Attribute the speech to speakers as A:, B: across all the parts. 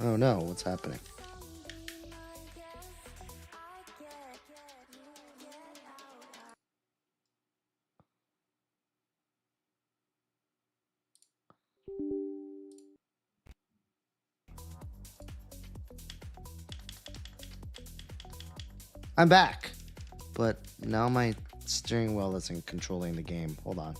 A: Oh no, what's happening? I'm back, but now my steering wheel isn't controlling the game. Hold on.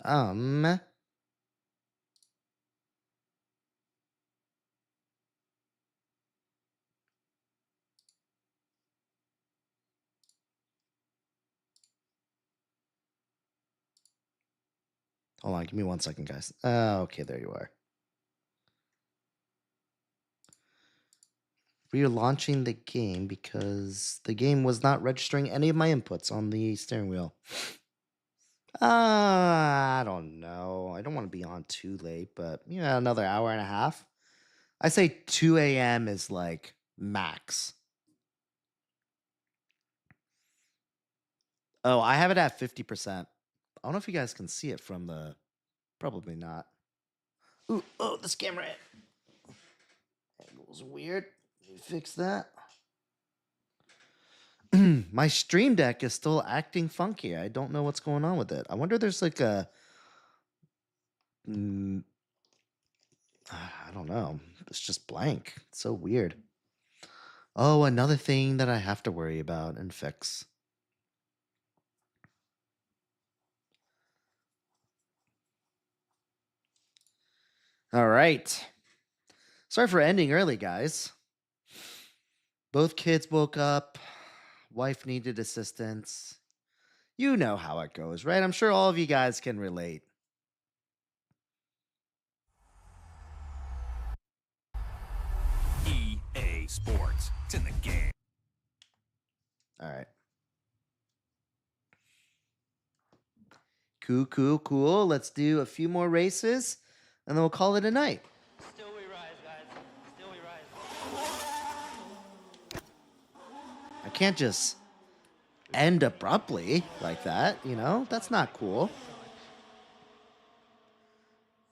A: Um, Hold on, give me 1 second, guys. Okay, there you are. We are launching the game because the game was not registering any of my inputs on the steering wheel. I don't know. I don't want to be on too late, but another hour and a half. I say 2 a.m. is like max. Oh, I have it at 50%. I don't know if you guys can see it from the. Probably not. Ooh, oh, this camera angle's weird. Let me fix that. My Stream Deck is still acting funky. I don't know what's going on with it. I wonder if there's like a. I don't know. It's just blank. It's so weird. Oh, another thing that I have to worry about and fix. All right. Sorry for ending early, guys. Both kids woke up. Wife needed assistance. You know how it goes, right? I'm sure all of you guys can relate.
B: EA Sports. It's in the game.
A: All right. Cool. Let's do a few more races, and then we'll call it a night.
C: Still we rise, guys. Still we rise.
A: I can't just end abruptly like that, That's not cool.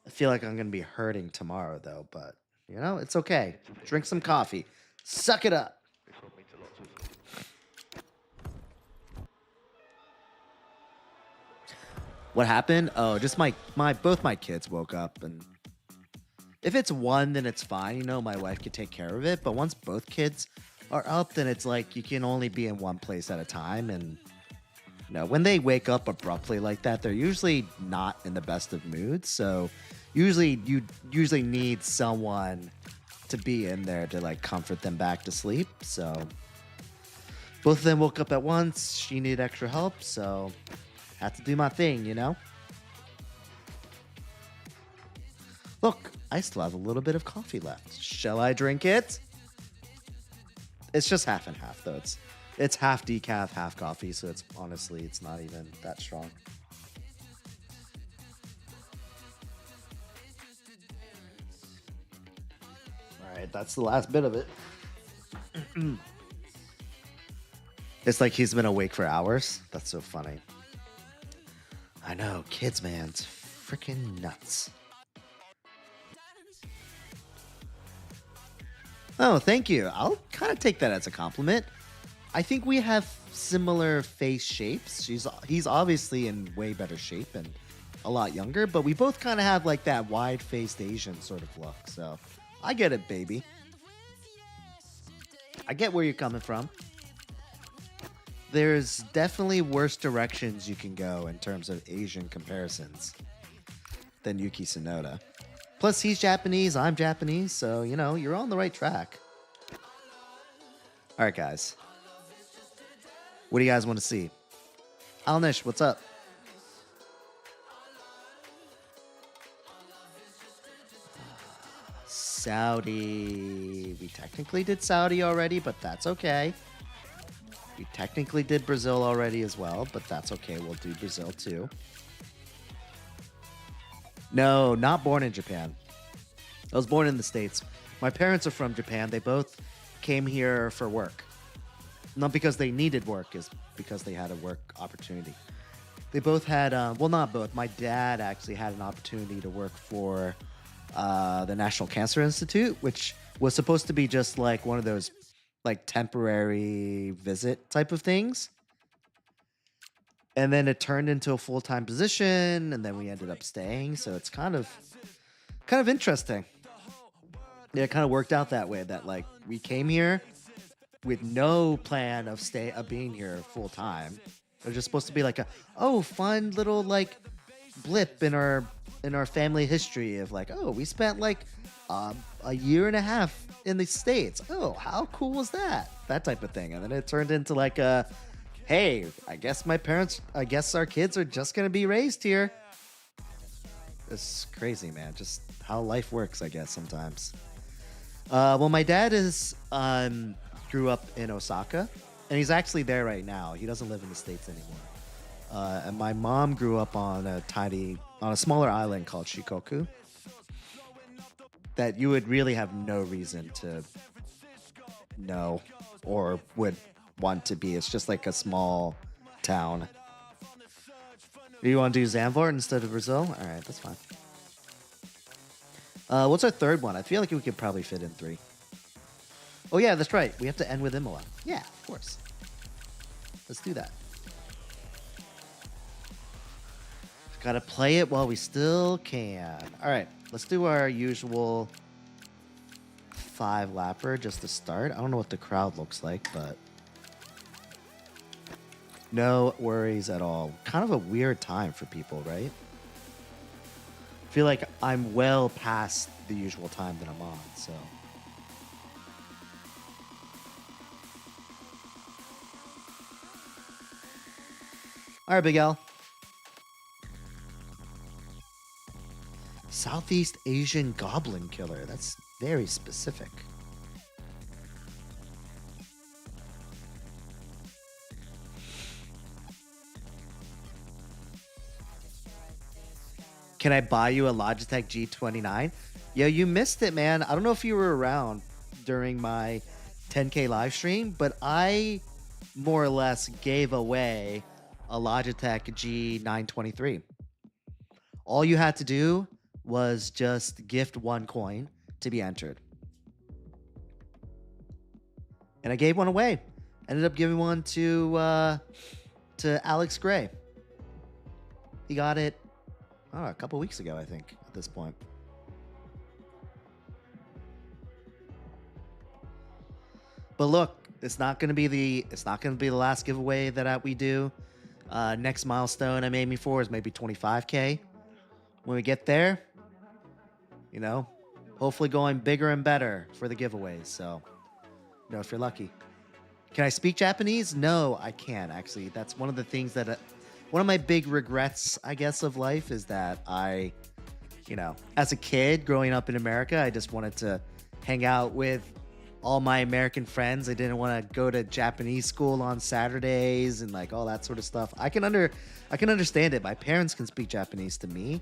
A: I feel like I'm going to be hurting tomorrow, though, but, it's okay. Drink some coffee. Suck it up. What happened? Oh, just both my kids woke up, and if it's one, then it's fine. My wife could take care of it. But once both kids are up, then it's like you can only be in one place at a time. And when they wake up abruptly like that, they're usually not in the best of moods. So you usually need someone to be in there to like comfort them back to sleep. So both of them woke up at once. She needed extra help, so had to do my thing, Look, I still have a little bit of coffee left. Shall I drink it? It's just half and half, though. It's half decaf, half coffee, so it's not even that strong. All right, that's the last bit of it. It's like he's been awake for hours. That's so funny. I know, kids, man, it's freaking nuts. Oh, thank you. I'll kind of take that as a compliment. I think we have similar face shapes. He's obviously in way better shape and a lot younger, but we both kind of have like that wide-faced Asian sort of look. So I get it, baby. I get where you're coming from. There's definitely worse directions you can go in terms of Asian comparisons than Yuki Tsunoda. Plus, he's Japanese, I'm Japanese, so, you're on the right track. All right, guys. What do you guys want to see? Alnish, what's up? Saudi. We technically did Saudi already, but that's okay. We technically did Brazil already as well, but that's okay. We'll do Brazil too. No, not born in Japan. I was born in the States. My parents are from Japan. They both came here for work. Not because they needed work, is because they had a work opportunity. They both had, well, not both. My dad actually had an opportunity to work for the National Cancer Institute, which was supposed to be just like one of those like temporary visit type of things. And then it turned into a full-time position, and then we ended up staying. So it's kind of interesting. Yeah, it kind of worked out that way. That like we came here with no plan of being here full time. It was just supposed to be like a fun little like blip in our family history of like, oh, we spent like a year and a half in the States. Oh, how cool was that? That type of thing. And then it turned into like hey, I guess our kids are just gonna be raised here. It's crazy, man. Just how life works, I guess, sometimes. Well, my dad grew up in Osaka, and he's actually there right now. He doesn't live in the States anymore. And my mom grew up on a smaller island called Shikoku that you would really have no reason to know or would want to be. It's just like a small town. You want to do Zandvoort instead of Brazil? All right, that's fine. What's our third one? I feel like we could probably fit in 3. Oh, yeah, that's right. We have to end with Imola. Yeah, of course. Let's do that. Gotta play it while we still can. All right, let's do our usual 5-lapper just to start. I don't know what the crowd looks like, but no worries at all. Kind of a weird time for people, right? I feel like I'm well past the usual time that I'm on, so. All right, Big L. Southeast Asian Goblin Killer. That's very specific. Can I buy you a Logitech G29? Yo, you missed it, man. I don't know if you were around during my 10K live stream, but I more or less gave away a Logitech G923. All you had to do was just gift 1 coin to be entered. And I gave one away. Ended up giving one to Alex Gray. He got it a couple weeks ago, I think, at this point. But look, it's not going to be the last giveaway that we do. Next milestone I'm aiming for is maybe 25K. When we get there, hopefully going bigger and better for the giveaways. So, if you're lucky. Can I speak Japanese? No, I can't, actually. That's one of the things that one of my big regrets, I guess, of life is that I, as a kid growing up in America, I just wanted to hang out with all my American friends. I didn't want to go to Japanese school on Saturdays and like all that sort of stuff. I can understand it. My parents can speak Japanese to me,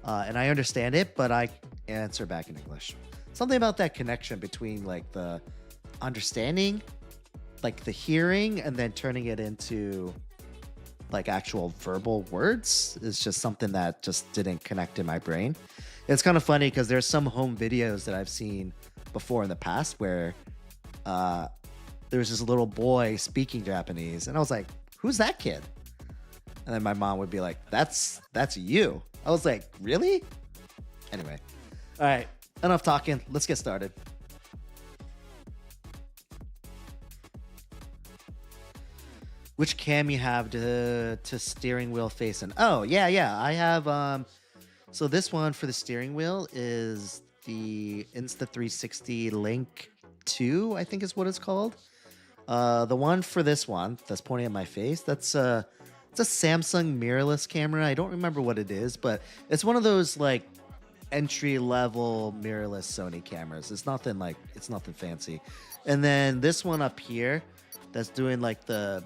A: and I understand it, but I answer back in English. Something about that connection between like the understanding, like the hearing, and then turning it into like actual verbal words is just something that just didn't connect in my brain. It's kind of funny because there's some home videos that I've seen before in the past where there was this little boy speaking Japanese, and I was like, who's that kid? And then my mom would be like, that's you. I was like, really? Anyway. All right, enough talking. Let's get started. Which cam you have to steering wheel facing? Oh, yeah. I have, so this one for the steering wheel is the Insta360 Link 2, I think is what it's called. The one for this one that's pointing at my face, it's a Samsung mirrorless camera. I don't remember what it is, but it's one of those like entry-level mirrorless Sony cameras. It's nothing fancy. And then this one up here that's doing like the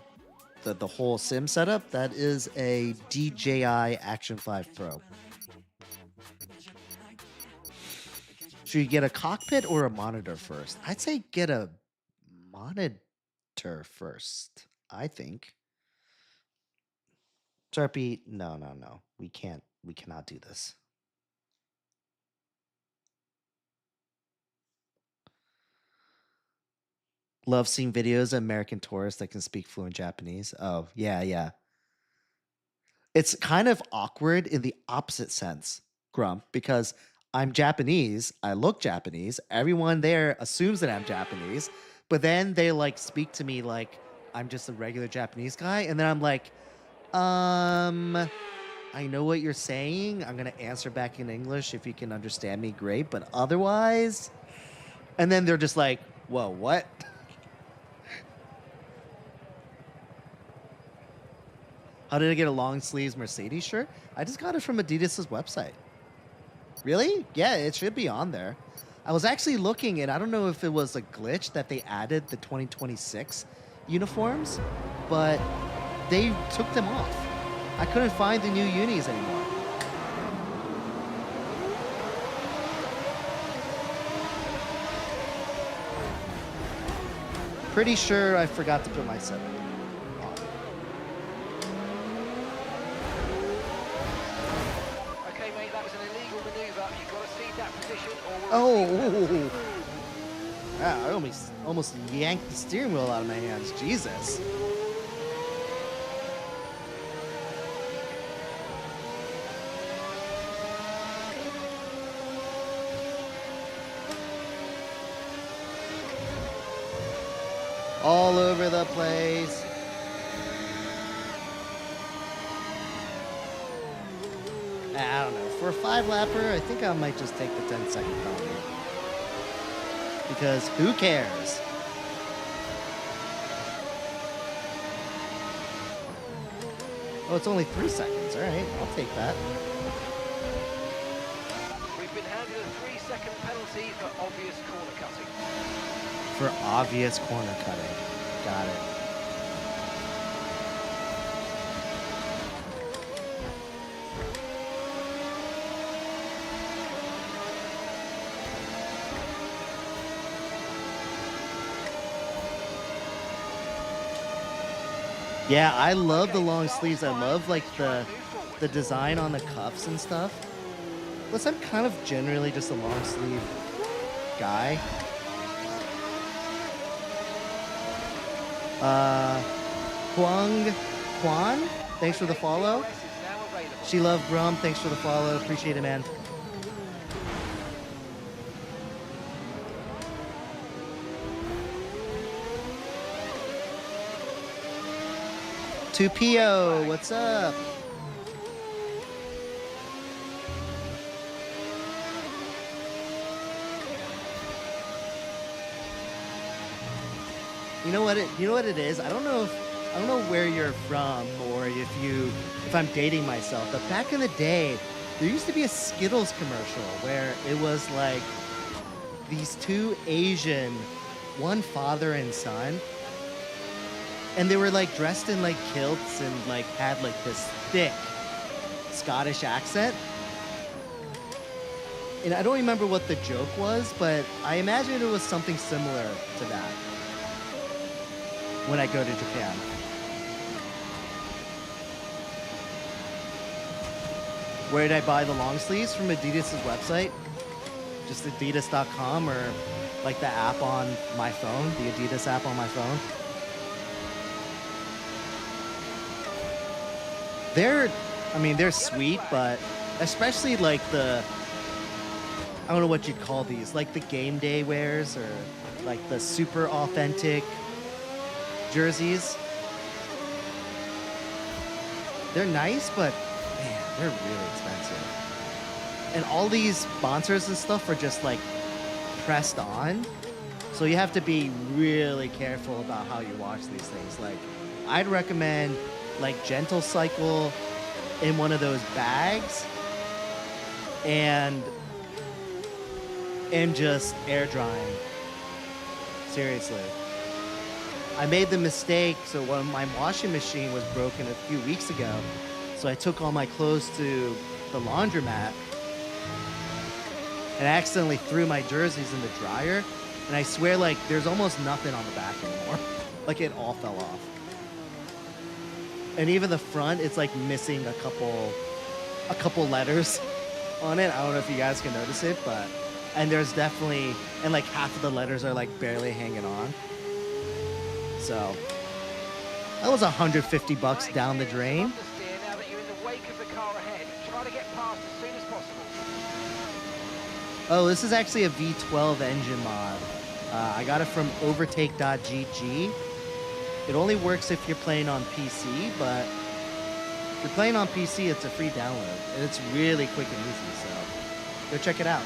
A: whole sim setup, that is a DJI Action 5 Pro. Should you get a cockpit or a monitor first? I'd say get a monitor first. I think. Sharpie, no, no, no. We can't. We cannot do this. Love seeing videos of American tourists that can speak fluent Japanese. Oh, yeah, yeah. It's kind of awkward in the opposite sense, Grump, because I'm Japanese, I look Japanese, everyone there assumes that I'm Japanese, but then they like speak to me like I'm just a regular Japanese guy, and then I'm like, I know what you're saying. I'm gonna answer back in English if you can understand me, great, but otherwise, and then they're just like, whoa, what? How did I get a long sleeves Mercedes shirt? I just got it from Adidas's website. Really? Yeah, it should be on there. I was actually looking, and I don't know if it was a glitch that they added the 2026 uniforms, but they took them off. I couldn't find the new unis anymore. Pretty sure I forgot to put my setup on.
D: Okay, mate, that was an illegal maneuver. You've got to cede that position or...
A: Oh! Wow, I almost yanked the steering wheel out of my hands. Jesus. All over the place. I don't know. For a 5-lapper, I think I might just take the 10-second penalty. Because who cares? Oh, it's only 3 seconds. All right, I'll take that.
D: We've been handed a 3-second penalty for obvious corner cutting.
A: For obvious corner cutting. Got it. Yeah, I love the long sleeves. I love like the design on the cuffs and stuff. Plus, I'm kind of generally just a long sleeve guy. Huang, thanks for the follow. She loved Grum, thanks for the follow. Appreciate it, man. Tupio, what's up? You know what it is? I don't know where you're from or if I'm dating myself, but back in the day, there used to be a Skittles commercial where it was like these two Asian, one father and son, and they were like dressed in like kilts and like had like this thick Scottish accent. And I don't remember what the joke was, but I imagine it was something similar to that when I go to Japan. Where did I buy the long sleeves? From Adidas's website. Just adidas.com or like the app on my phone, the Adidas app on my phone. They're sweet, but especially like I don't know what you'd call these, like the game day wears or like the super authentic jerseys. They're nice, but man, they're really expensive. And all these sponsors and stuff are just like pressed on. So you have to be really careful about how you watch these things. Like I'd recommend like Gentle Cycle in one of those bags and just air drying. Seriously. I made the mistake, so when my washing machine was broken a few weeks ago, so I took all my clothes to the laundromat, and I accidentally threw my jerseys in the dryer, and I swear, like, there's almost nothing on the back anymore. Like, it all fell off. And even the front, it's like missing a couple letters on it. I don't know if you guys can notice it, but and there's definitely, and like half of the letters are like barely hanging on. So that was $150 down the drain.
D: Now that you're in the wake of the car ahead, try to get past as soon as possible.
A: Oh, this is actually a V12 engine mod. I got it from overtake.gg. It only works if you're playing on PC, but if you're playing on PC, it's a free download. And it's really quick and easy, so go check it out.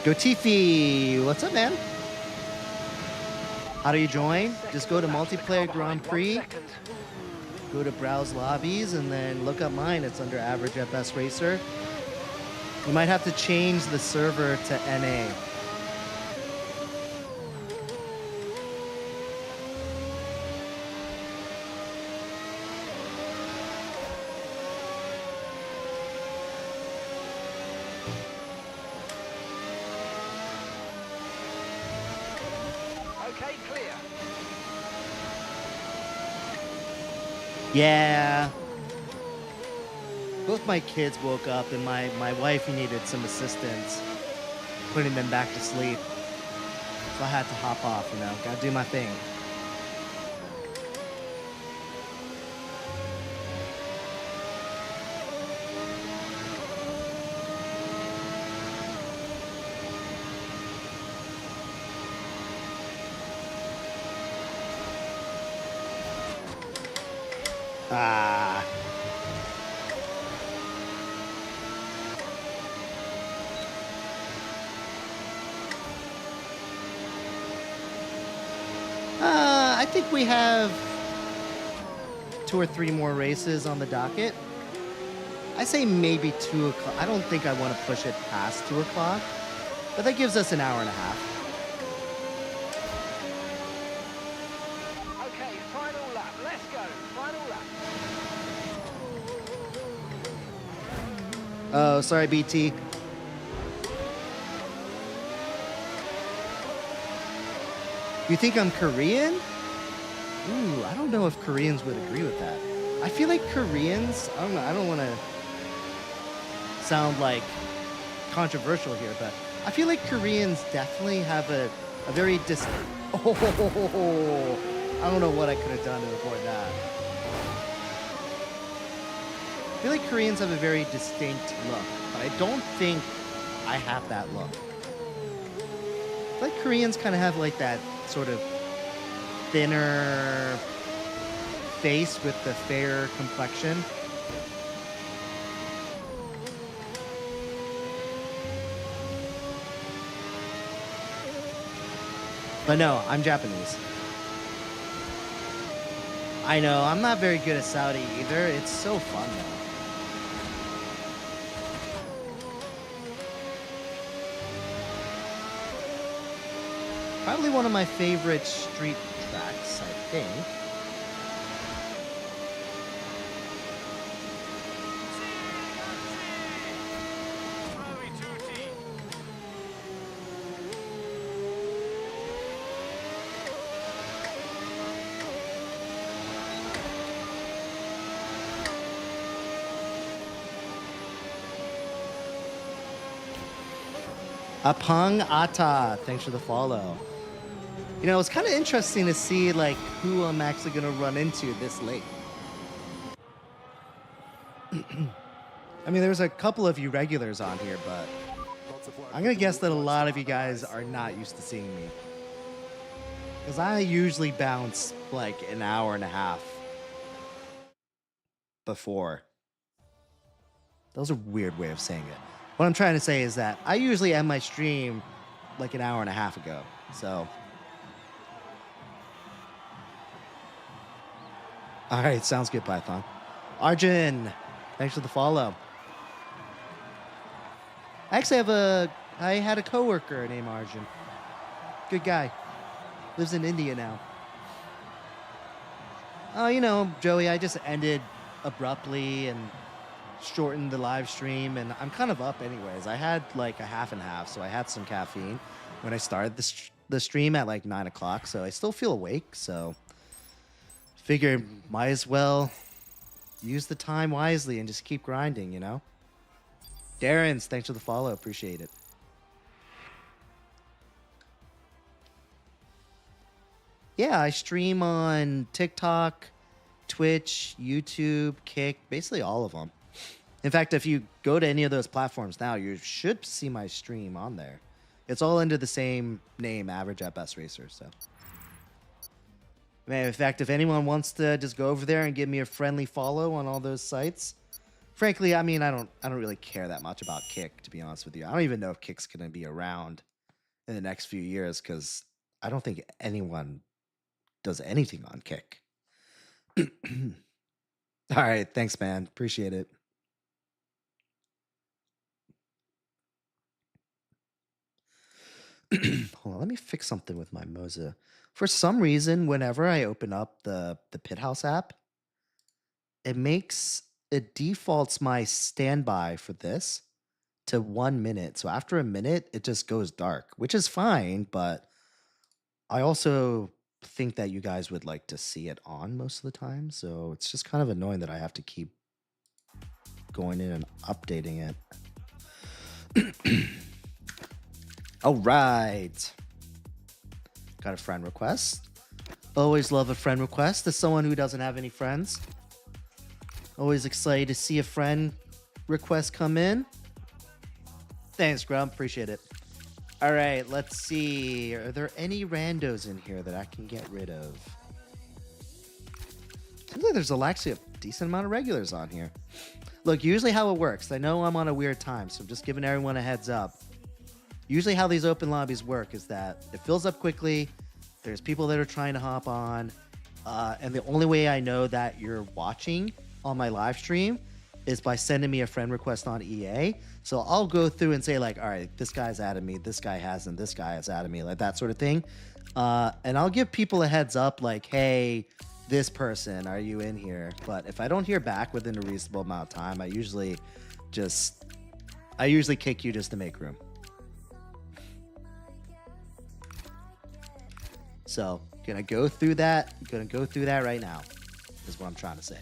A: Go Tiffy! What's up, man? How do you join? Just go to Multiplayer Grand Prix, go to Browse Lobbies, and then look up mine. It's under Average at Best Racer. You might have to change the server to NA.
D: Okay, clear.
A: Yeah. Both my kids woke up, and my wife needed some assistance putting them back to sleep. So I had to hop off, you know, gotta do my thing. Ah. I think we have 2 or 3 more races on the docket. I say maybe 2 o'clock. I don't think I want to push it past 2 o'clock, but that gives us an hour and a half.
D: Okay, final lap. Let's go. Final lap.
A: Oh, sorry, BT. You think I'm Korean? Ooh, I don't know if Koreans would agree with that. I feel like Koreans, I don't know, I don't want to sound like controversial here, but I feel like Koreans definitely have a very Oh, I don't know what I could have done to avoid that. I feel like Koreans have a very distinct look, but I don't think I have that look. I feel like Koreans kind of have like that sort of thinner face with the fair complexion. But no, I'm Japanese. I know, I'm not very good at Saudi either. It's so fun though. Probably one of my favorite street tracks, I think. Apang Ata, thanks for the follow. You know, it's kind of interesting to see like who I'm actually gonna run into this late. I mean, there's a couple of you regulars on here, but I'm gonna guess that a lot of you guys are not used to seeing me. Because I usually bounce like an hour and a half before. That was a weird way of saying it. What I'm trying to say is that I usually end my stream like an hour and a half ago. So. All right, sounds good, Python. Arjun, thanks for the follow. I actually have a I had a coworker named Arjun. Good guy. Lives in India now. Oh, you know, Joey, I just ended abruptly and shortened the live stream, and I'm kind of up anyways. I had like a half and half, so I had some caffeine when I started the stream at like 9 o'clock, so I still feel awake, so figured might as well use the time wisely and just keep grinding, you know? Darren's, thanks for the follow. Appreciate it. Yeah, I stream on TikTok, Twitch, YouTube, Kick, basically all of them. In fact, if you go to any of those platforms now, you should see my stream on there. It's all under the same name, Average at Best Racer. So, man, in fact, if anyone wants to just go over there and give me a friendly follow on all those sites, frankly, I mean, I don't really care that much about Kick, to be honest with you. I don't even know if Kick's gonna be around in the next few years because I don't think anyone does anything on Kick. All right, thanks, man. Appreciate it. Hold on, let me fix something with my Moza. For some reason, whenever I open up the Pit House app, it defaults my standby for this to 1 minute. So after a minute, it just goes dark, which is fine, but I also think that you guys would like to see it on most of the time. So it's just kind of annoying that I have to keep going in and updating it. All right. Got a friend request. Always love a friend request. As someone who doesn't have any friends, always excited to see a friend request come in. Thanks, Grump. Appreciate it. All right, let's see. Are there any randos in here that I can get rid of? Seems like there's actually a decent amount of regulars on here. Look, usually how it works, I know I'm on a weird time, so I'm just giving everyone a heads up. Usually how these open lobbies work is that it fills up quickly, there's people that are trying to hop on, and the only way I know that you're watching on my live stream is by sending me a friend request on EA. So I'll go through and say like, all right, this guy's added me, this guy hasn't, this guy has added me, like that sort of thing. And I'll give people a heads up like, hey, this person, are you in here? But if I don't hear back within a reasonable amount of time, I usually kick you just to make room. So gonna go through that right now, is what I'm trying to say.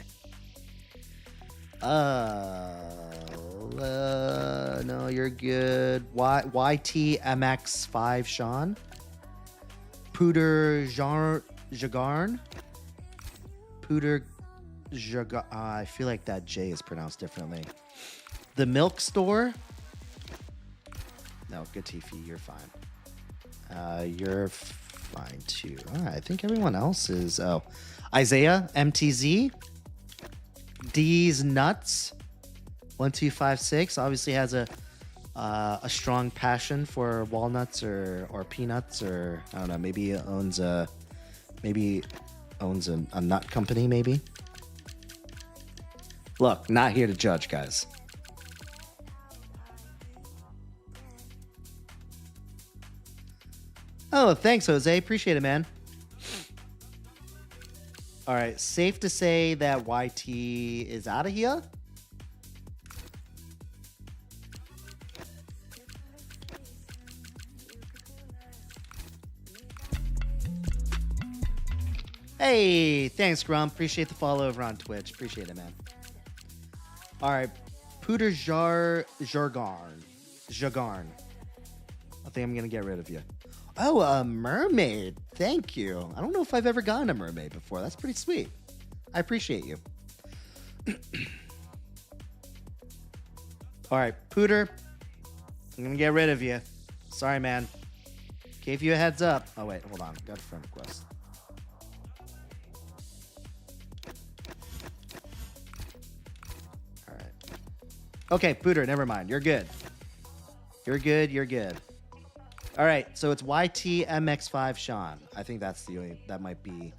A: No, you're good. YTMX5 Sean. Pooter Jagarn. Pooter Jagarn. I feel like that J is pronounced differently. The Milk Store. No, good Tiffy, you're fine. You're fine too. All right, I think everyone else is. Oh, Isaiah MTZ. D's Nuts 1256 obviously has a strong passion for walnuts or peanuts, or I don't know, maybe owns a nut company maybe. Look, not here to judge, guys. Oh, thanks, Jose. Appreciate it, man. All right, safe to say that YT is out of here. Hey, thanks, Grump. Appreciate the follow over on Twitch. Appreciate it, man. All right, Pooter Jagarn. I think I'm gonna get rid of you. Oh, a mermaid. Thank you. I don't know if I've ever gotten a mermaid before. That's pretty sweet. I appreciate you. All right, Pooter. I'm going to get rid of you. Sorry, man. Gave you a heads up. Oh, wait. Hold on. Got a friend request. All right. Okay, Pooter. Never mind. You're good. You're good. You're good. All right, so it's YTMX5 Sean. I think that's the only, that might be.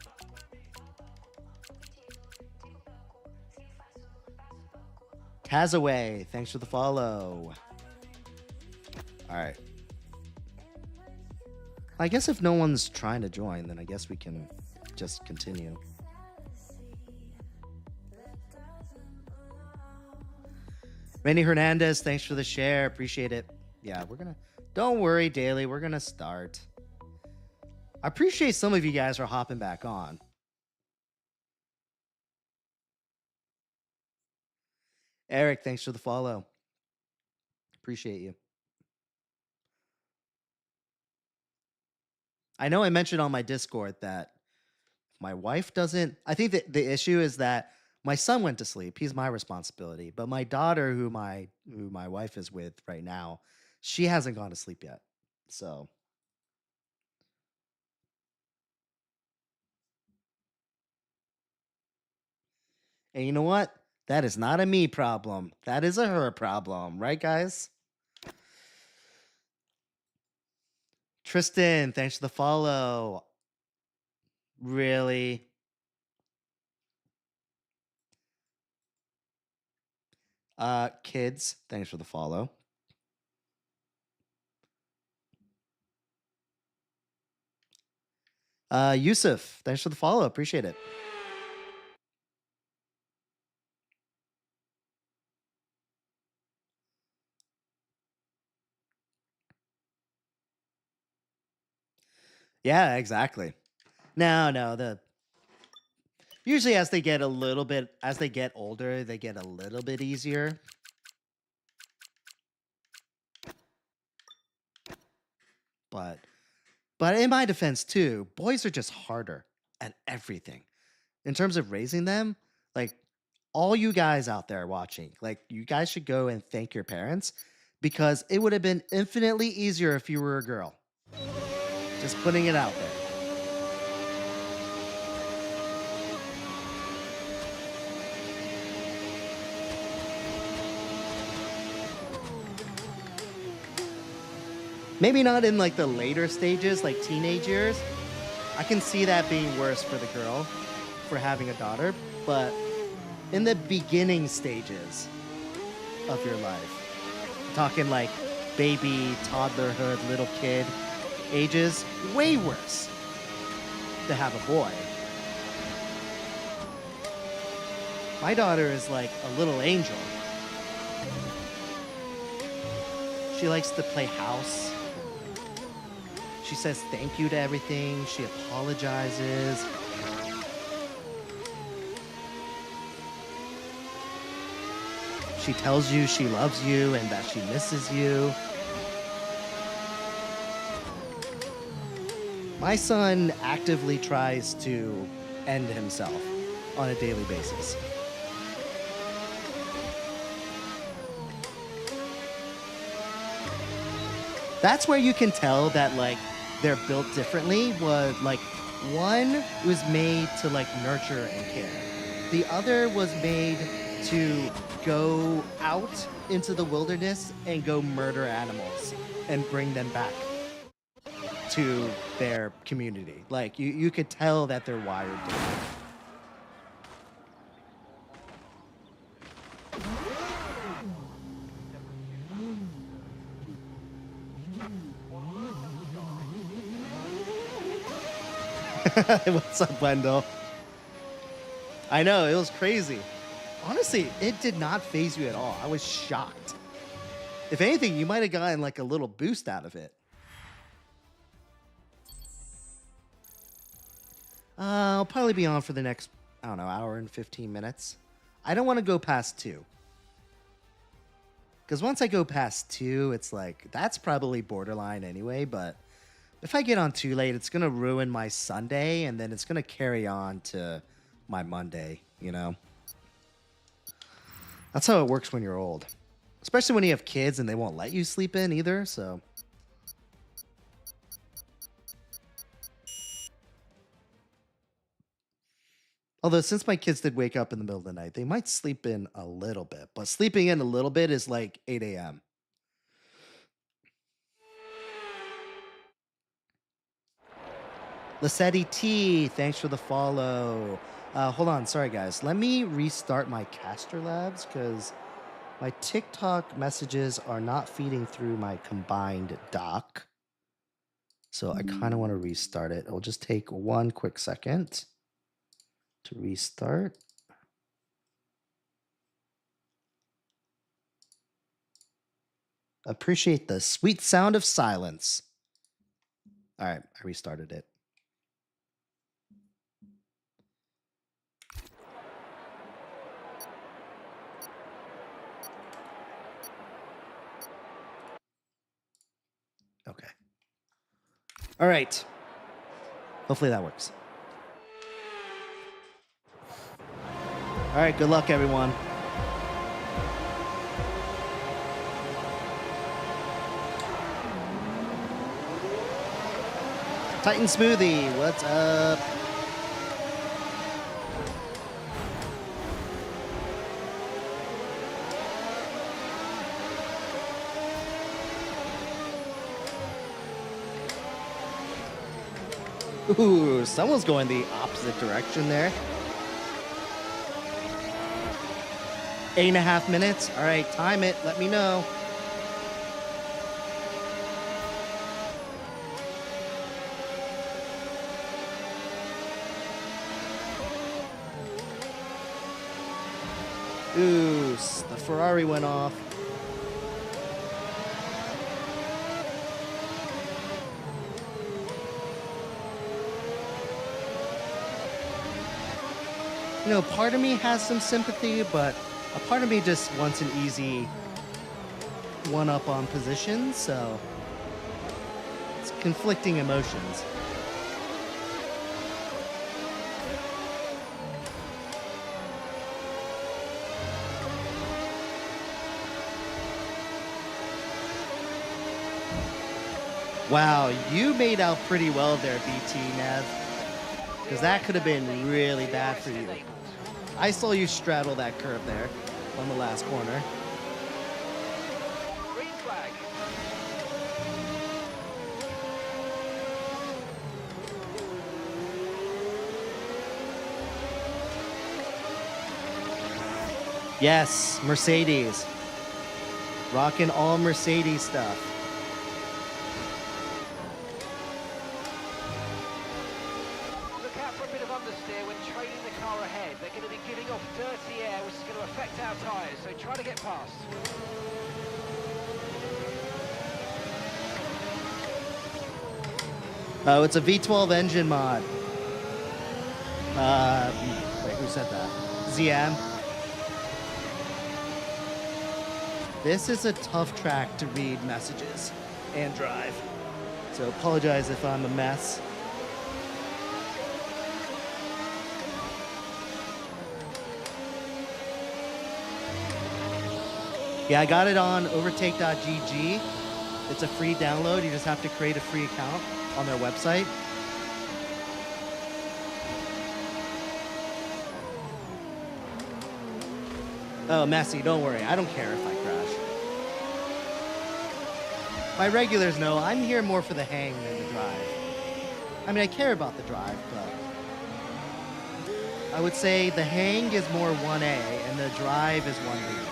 A: Kazaway, thanks for the follow. All right. I guess if no one's trying to join, then I guess we can just continue. Randy Hernandez, thanks for the share. Appreciate it. Yeah, don't worry, Daily. We're going to start. I appreciate some of you guys are hopping back on. Eric, thanks for the follow. Appreciate you. I know I mentioned on my Discord that my wife doesn't. I think that the issue is that my son went to sleep. He's my responsibility. But my daughter, who my wife is with right now, she hasn't gone to sleep yet. So and you know what? That is not a me problem. That is a her problem, right, guys? Tristan, thanks for the follow. Really? Kids, thanks for the follow. Yusuf, thanks for the follow. Appreciate it. Yeah, exactly. No. Usually as they get older, they get a little bit easier. But in my defense too, boys are just harder at everything. In terms of raising them, like all you guys out there watching, like you guys should go and thank your parents because it would have been infinitely easier if you were a girl. Just putting it out there. Maybe not in like the later stages, like teenage years. I can see that being worse for the girl for having a daughter, but in the beginning stages of your life, talking like baby, toddlerhood, little kid ages, way worse to have a boy. My daughter is like a little angel. She likes to play house. She says thank you to everything. She apologizes. She tells you she loves you and that she misses you. My son actively tries to end himself on a daily basis. That's where you can tell that like they're built differently. Was like one was made to like nurture and care. The other was made to go out into the wilderness and go murder animals and bring them back to their community. Like you could tell that they're wired different. What's up, Wendell? I know, it was crazy. Honestly, it did not faze you at all. I was shocked. If anything, you might have gotten like a little boost out of it. I'll probably be on for the next, I don't know, hour and 15 minutes. I don't want to go past 2. Because once I go past 2, it's like, that's probably borderline anyway, but if I get on too late, it's going to ruin my Sunday, and then it's going to carry on to my Monday, you know? That's how it works when you're old. Especially when you have kids and they won't let you sleep in either, so... Although, since my kids did wake up in the middle of the night, they might sleep in a little bit. But sleeping in a little bit is like 8 a.m. Lacetti T, thanks for the follow. Hold on, sorry guys. Let me restart my Caster Labs because my TikTok messages are not feeding through my combined dock. So I kind of want to restart it. It'll just take one quick second to restart. Appreciate the sweet sound of silence. All right, I restarted it. Okay. All right. Hopefully that works. All right, good luck, everyone. Titan Smoothie, what's up? Ooh, someone's going the opposite direction there. 8.5 minutes. All right, time it. Let me know. Ooh, the Ferrari went off. You know, part of me has some sympathy, but a part of me just wants an easy one-up on position, so it's conflicting emotions. Wow, you made out pretty well there, BT Nev. Because that could have been really bad for you. I saw you straddle that curve there on the last corner.
D: Green flag.
A: Yes, Mercedes. Rocking all Mercedes stuff.
D: Look out for a bit of understeer when trailing the car ahead. They're going to be giving off dirty air, which is going to affect our tyres, so try to get past.
A: Oh, it's a V12 engine mod. Wait, who said that? ZM. This is a tough track to read messages and drive. So apologize if I'm a mess. Yeah, I got it on overtake.gg. It's a free download. You just have to create a free account on their website. Oh, Messi, don't worry. I don't care if I crash. My regulars know I'm here more for the hang than the drive. I mean, I care about the drive, but I would say the hang is more 1A and the drive is 1B.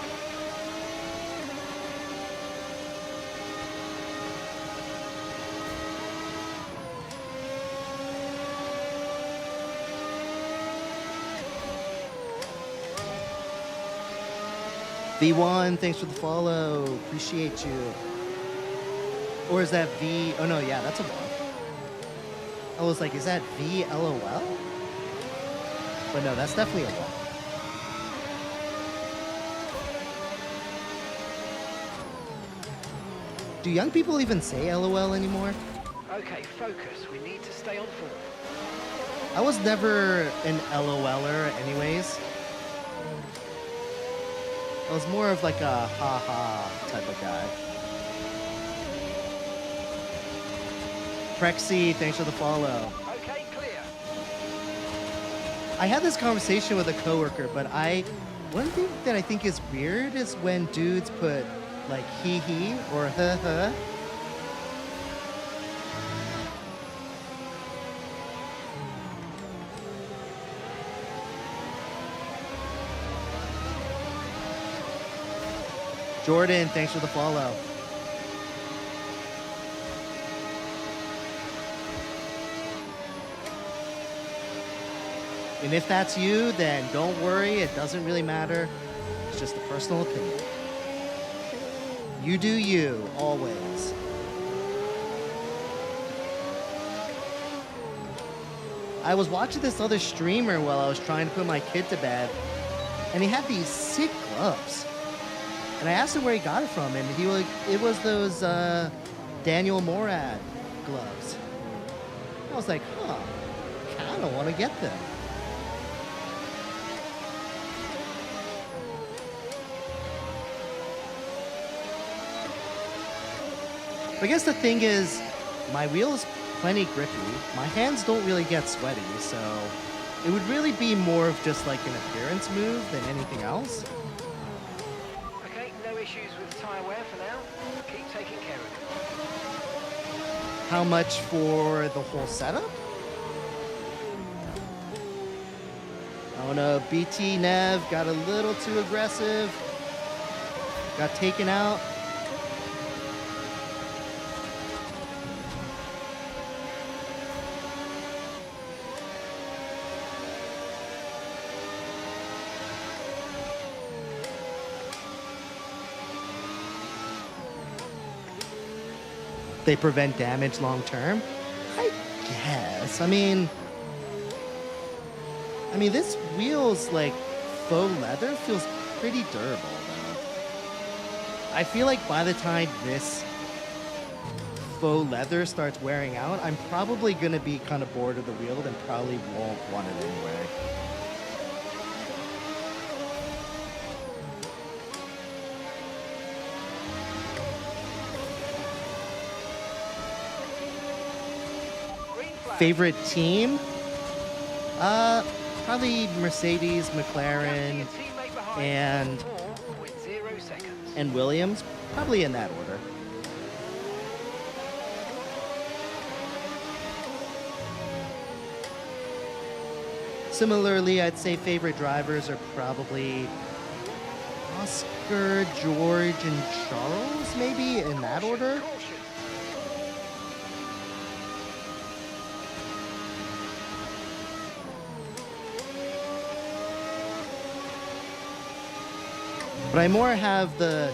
A: V1, thanks for the follow. Appreciate you. Or is that V? Oh no, yeah, that's a 1. I was like, is that V LOL? But no, that's definitely a 1. Do young people even say LOL anymore?
D: Okay, focus. We need to stay on form.
A: I was never an LOLer anyways. I was more of like a ha-ha type of guy. Prexy, thanks for the follow.
D: Okay, clear.
A: I had this conversation with a coworker, but one thing that I think is weird is when dudes put like he or huh. Jordan, thanks for the follow. And if that's you, then don't worry. It doesn't really matter. It's just a personal opinion. You do you, always. I was watching this other streamer while I was trying to put my kid to bed, and he had these sick gloves. And I asked him where he got it from, and he was it was those Daniel Morad gloves. I was like, huh, kind of want to get them. I guess the thing is, my wheel is plenty grippy. My hands don't really get sweaty, so it would really be more of just like an appearance move than anything else.
D: Okay, no issues with tyre wear for now. Keep taking care of it.
A: How much for the whole setup? Oh no, BT Nev got a little too aggressive. Got taken out. They prevent damage long term? I guess. I mean, this wheel's like faux leather feels pretty durable though. I feel like by the time this faux leather starts wearing out, I'm probably gonna be kind of bored of the wheel and probably won't want it anyway. Favorite team? Probably Mercedes, McLaren, and Williams. Probably in that order. Similarly, I'd say favorite drivers are probably Oscar, George, and Charles, maybe in that order. But I more have the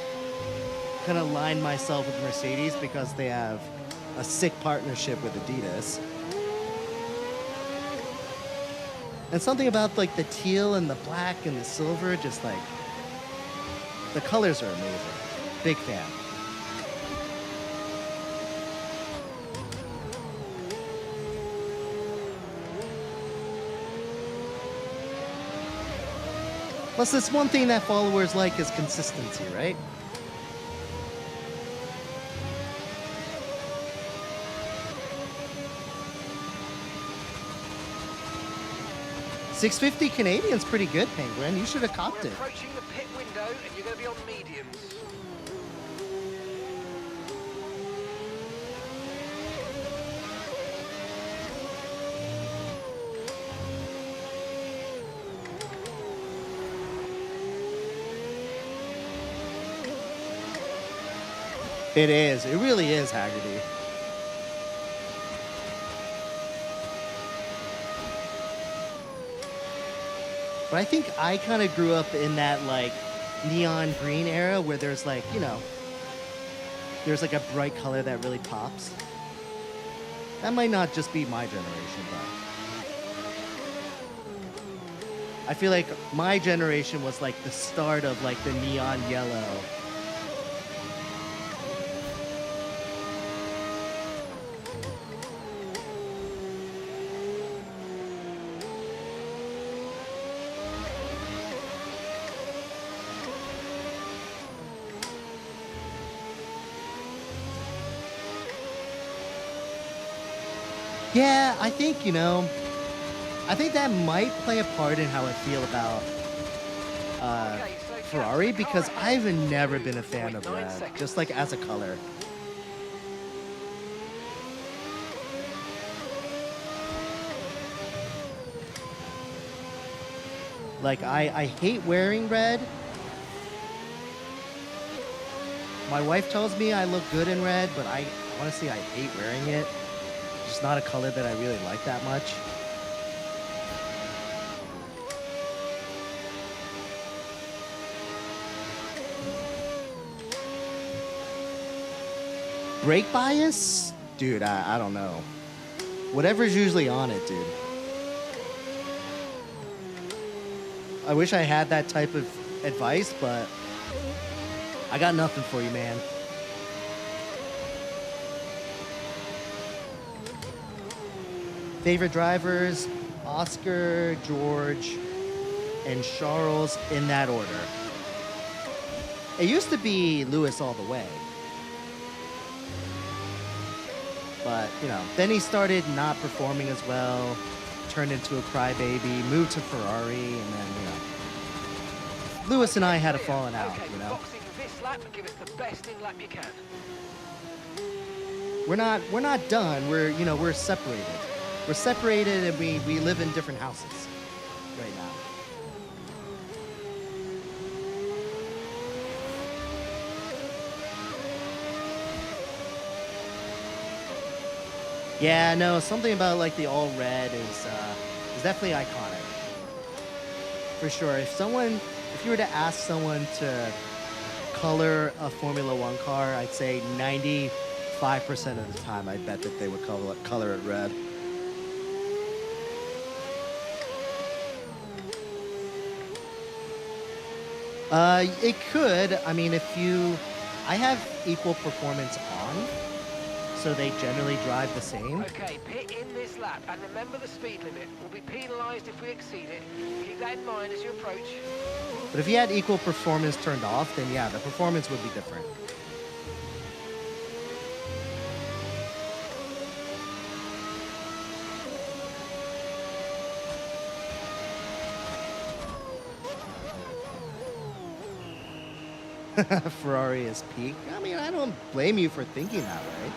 A: kind of line myself with Mercedes because they have a sick partnership with Adidas. And something about like the teal and the black and the silver, just like the colors are amazing. Big fan. Plus, this one thing that followers like is consistency, right? $650 Canadian's pretty good, Penguin. You should have copped it.
D: We're approaching the pit window, and you're going to be on mediums.
A: It is. It really is, Haggerty. But I think I kind of grew up in that like neon green era where there's like, you know, there's like a bright color that really pops. That might not just be my generation, but I feel like my generation was like the start of like the neon yellow. Yeah, I think, you know, I think that might play a part in how I feel about Ferrari because I've never been a fan of red, just like as a color. Like, I hate wearing red. My wife tells me I look good in red, but honestly, I hate wearing it. It's not a color that I really like that much. brake bias? Dude, I don't know. Whatever's usually on it, dude. I wish I had that type of advice, but I got nothing for you, man. Favorite drivers, Oscar, George, and Charles in that order. It used to be Lewis all the way. But, you know, then he started not performing as well, turned into a crybaby, moved to Ferrari, and then, you know, Lewis and I had a falling out,
D: Okay,
A: you know.
D: boxing this lap and give us the best in lap you can.
A: We're not done. We're separated. We're separated and we live in different houses right now. Yeah, no, something about like the all red is definitely iconic. For sure. If you were to ask someone to color a Formula One car, I'd say 95% of the time I bet that they would color it red. It could. I mean, I have equal performance on, so they generally drive the same.
D: Okay, pit in this lap and remember the speed limit. We'll be penalised if we exceed it. Keep that in mind as you approach.
A: But if you had equal performance turned off, then yeah, the performance would be different. Ferrari is peak. I mean, I don't blame you for thinking that way.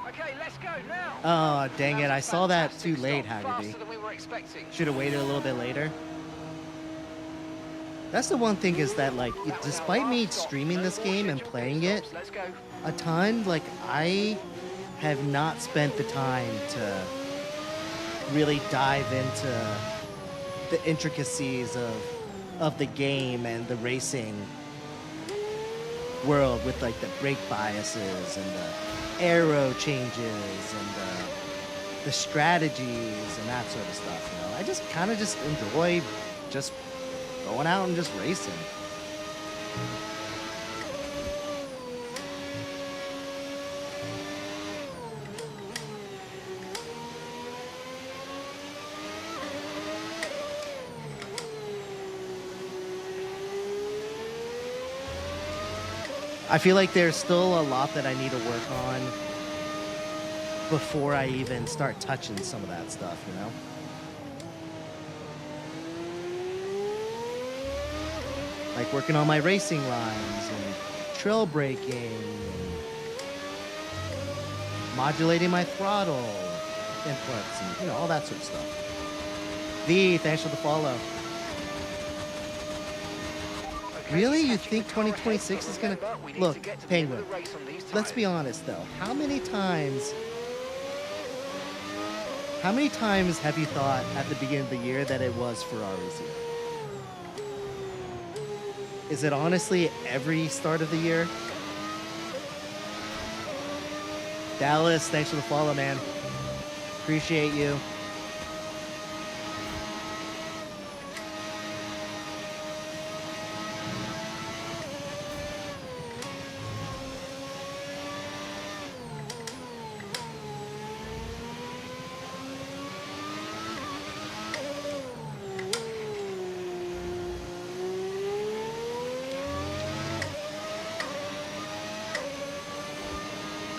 D: Okay, let's go now.
A: Oh, dang it.
D: That
A: I
D: was
A: saw that
D: fantastic
A: too late,
D: stop,
A: Haggerty.
D: faster than we were expecting.
A: Should have waited a little bit later. That's the one thing is that, like,
D: That was our
A: despite me
D: last stop.
A: streaming
D: No
A: this
D: more
A: game and
D: scheduled
A: playing
D: pit
A: it
D: stops. Let's go.
A: a ton, like, I have not spent the time to really dive into the intricacies of the game and the racing world with, like, the brake biases and the aero changes and the strategies and that sort of stuff, you know? I just kind of just enjoy just going out and just racing. I feel like there's still a lot that I need to work on before I even start touching some of that stuff, you know? Like working on my racing lines and trail braking and modulating my throttle inputs and, you know, all that sort of stuff. V, thanks for the follow. Really? You think 2026 is gonna... Look, Penguin, let's be honest though. How many times have you thought at the beginning of the year that it was Ferrari's year? Is it honestly every start of the year? Dallas, thanks for the follow, man. Appreciate you.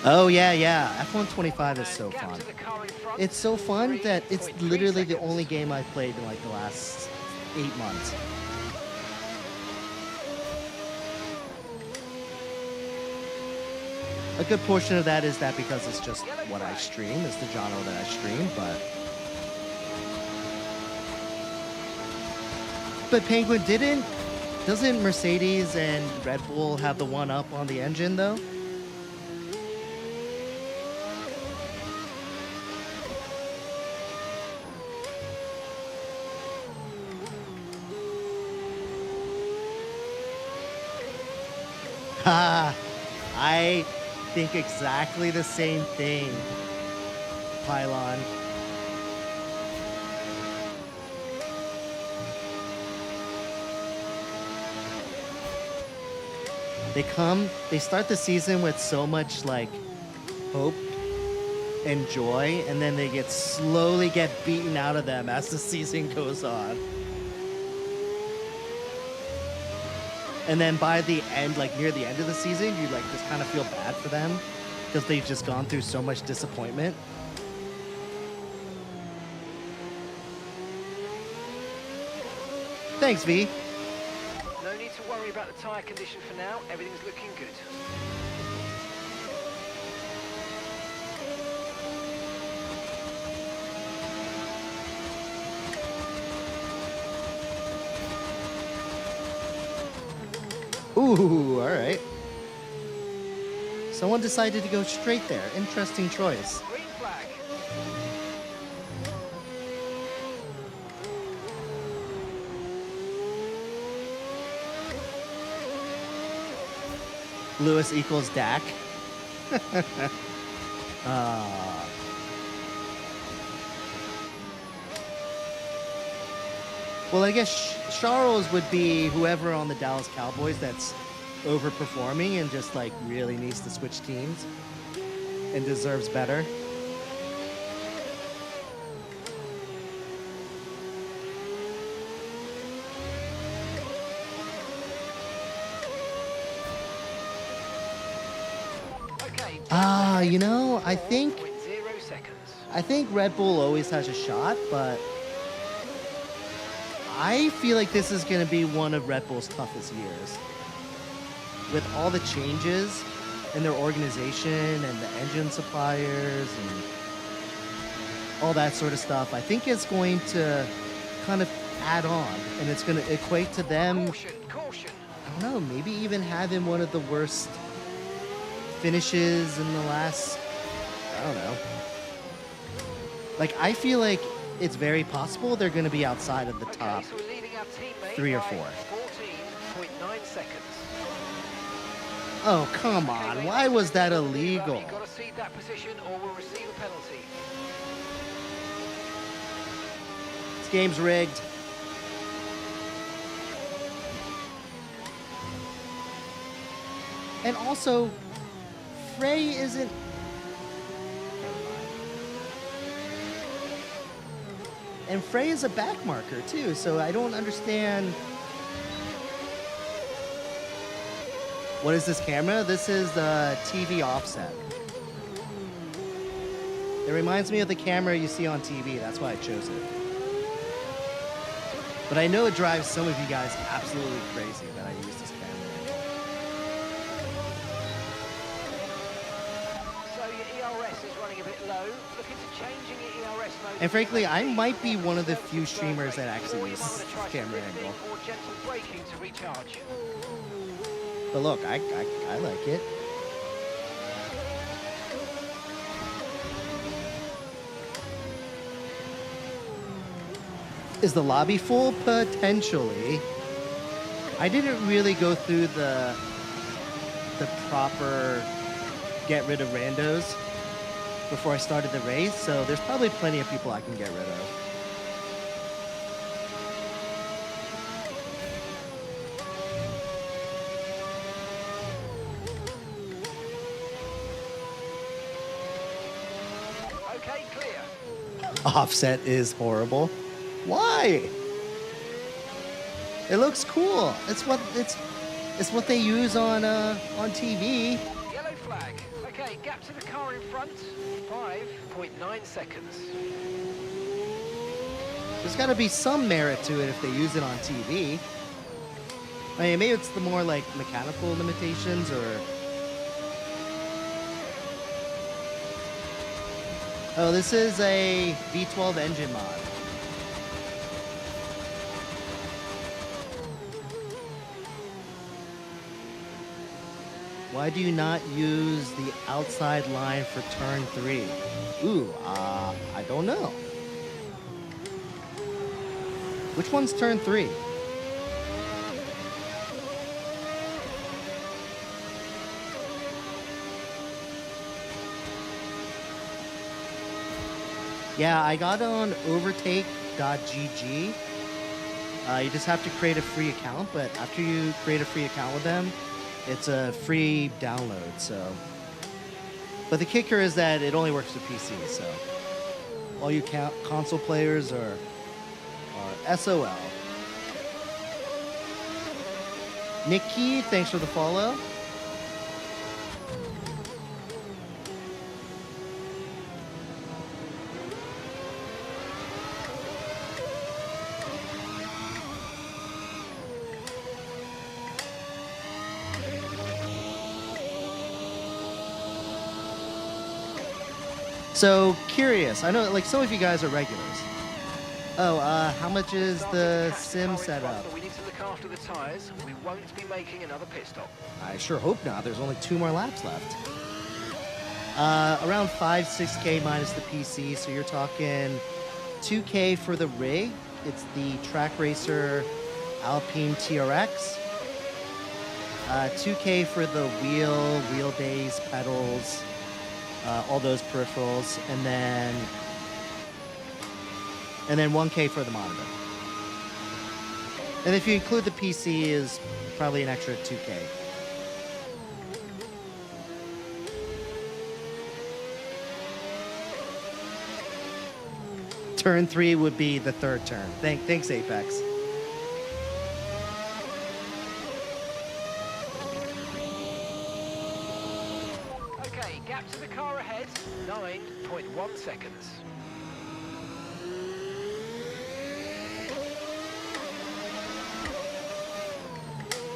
A: Oh, yeah. F125 is so fun. It's so fun that it's literally the only game I've played in like the last 8 months. A good portion of that is that because it's just what I stream, it's the genre that I stream, But Penguin doesn't Mercedes and Red Bull have the one up on the engine though? Ha! I think exactly the same thing, Pylon. They start the season with so much like hope and joy, and then they slowly get beaten out of them as the season goes on. And then by the end, like near the end of the season, you like just kind of feel bad for them because they've just gone through so much disappointment. Thanks, V.
D: No need to worry about the tyre condition for now. Everything's looking good.
A: Ooh, all right. Someone decided to go straight there. Interesting choice.
D: Green flag.
A: Lewis equals Dak. Ah. Well, I guess Charles would be whoever on the Dallas Cowboys that's overperforming and just like really needs to switch teams and deserves better.
D: Okay.
A: You know, I think
D: 0 seconds.
A: Red Bull always has a shot, but I feel like this is going to be one of Red Bull's toughest years. With all the changes in their organization and the engine suppliers and all that sort of stuff, I think it's going to kind of add on, and it's going to equate to them,
D: Caution.
A: I don't know, maybe even having one of the worst finishes in the last, I don't know. Like, I feel like it's very possible they're going to be outside of the top
D: So we're leading our teammate
A: 3 or
D: by
A: 4.
D: 14.9 seconds.
A: Oh, come on. Why was that illegal?
D: You've got to cede that position or we'll receive a penalty.
A: This game's rigged. And also, Frey isn't... And Frey is a back marker too, so I don't understand. What is this camera? This is the TV offset. It reminds me of the camera you see on TV, that's why I chose it. But I know it drives some of you guys absolutely crazy that I use this camera.
D: So your ERS is running a bit low. Look into changing your ERS mode.
A: And frankly, I might be one of the few streamers that actually uses this camera angle.
D: Or gentle braking to recharge.
A: But look, I like it. Is the lobby full? Potentially. I didn't really go through the proper get rid of randos before I started the race, so there's probably plenty of people I can get rid of.
D: Okay, clear.
A: Offset is horrible. Why? It looks cool. It's what they use on TV.
D: Yellow flag. Okay, gap to the car in front. 5.9 seconds.
A: There's got to be some merit to it if they use it on TV. I mean, maybe it's the more like mechanical limitations or... Oh, this is a V12 engine mod. Why do you not use the outside line for turn 3? Ooh, I don't know. Which one's turn 3? Yeah, I got on overtake.gg. You just have to create a free account, but after you create a free account with them, it's a free download. So, but the kicker is that it only works with PC. So, all you console players are SOL. Nikki, thanks for the follow. So curious. I know, like, some of you guys are regulars. Oh, how much is the sim setup?
D: We need to look after the tyres. We won't be making another pit stop.
A: I sure hope not. There's only 2 more laps left. Around 5-6K minus the PC, so you're talking 2K for the rig. It's the Track Racer Alpine TRX. 2K for the wheelbase, pedals, all those peripherals, and then 1K for the monitor. And if you include the PC, is probably an extra 2K. Turn 3 would be the third turn. Thanks, Apex.
D: Okay, gap to the car ahead, 9.1 seconds.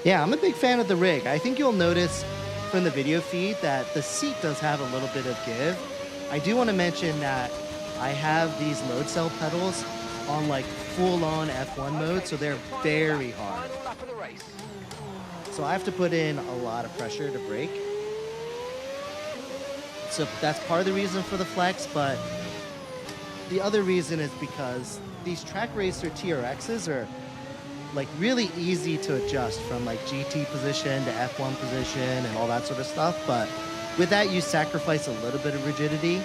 A: Yeah, I'm a big fan of the rig. I think you'll notice from the video feed that the seat does have a little bit of give. I do want to mention that I have these load cell pedals on like full-on F1 mode, so they're very hard.
D: Final lap of the race.
A: So I have to put in a lot of pressure to brake. So that's part of the reason for the flex, but the other reason is because these Track Racer TRXs are like really easy to adjust from like GT position to F1 position and all that sort of stuff. But with that, you sacrifice a little bit of rigidity.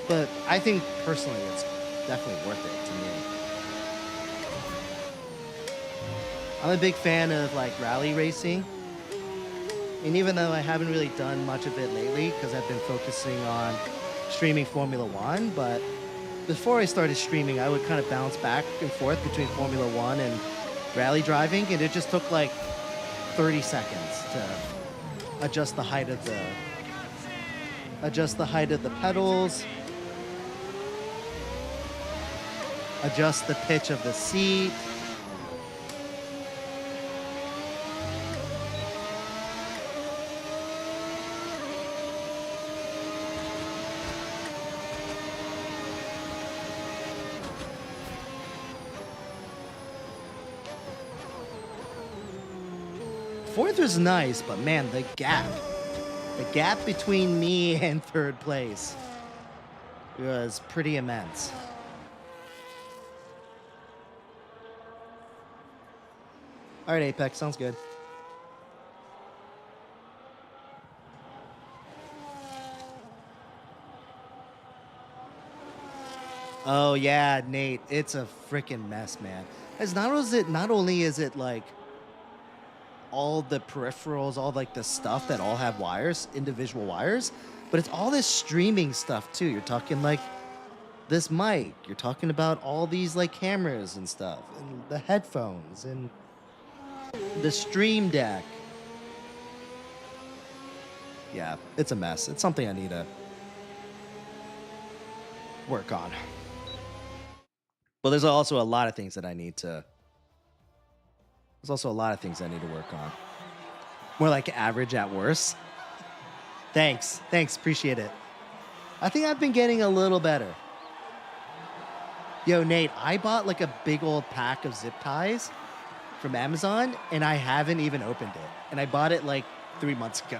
A: But I think personally, it's definitely worth it to me. I'm a big fan of like rally racing. And even though I haven't really done much of it lately because I've been focusing on streaming Formula One, but before I started streaming, I would kind of bounce back and forth between Formula One and rally driving, and it just took like 30 seconds to adjust the height of the pedals, adjust the pitch of the seat. Fourth was nice, but man, the gap between me and third place was pretty immense. All right, Apex, sounds good. Oh yeah, Nate, it's a freaking mess, man. As not only is it like all the peripherals, all like the stuff that all have wires, individual wires, but it's all this streaming stuff too. You're talking like this mic, you're talking about all these like cameras and stuff, and the headphones and the stream deck. Yeah, it's a mess. It's something I need to work on. But there's also a lot of things that I need to work on. More like average at worst. Thanks, appreciate it. I think I've been getting a little better. Yo, Nate, I bought like a big old pack of zip ties from Amazon, and I haven't even opened it. And I bought it like 3 months ago.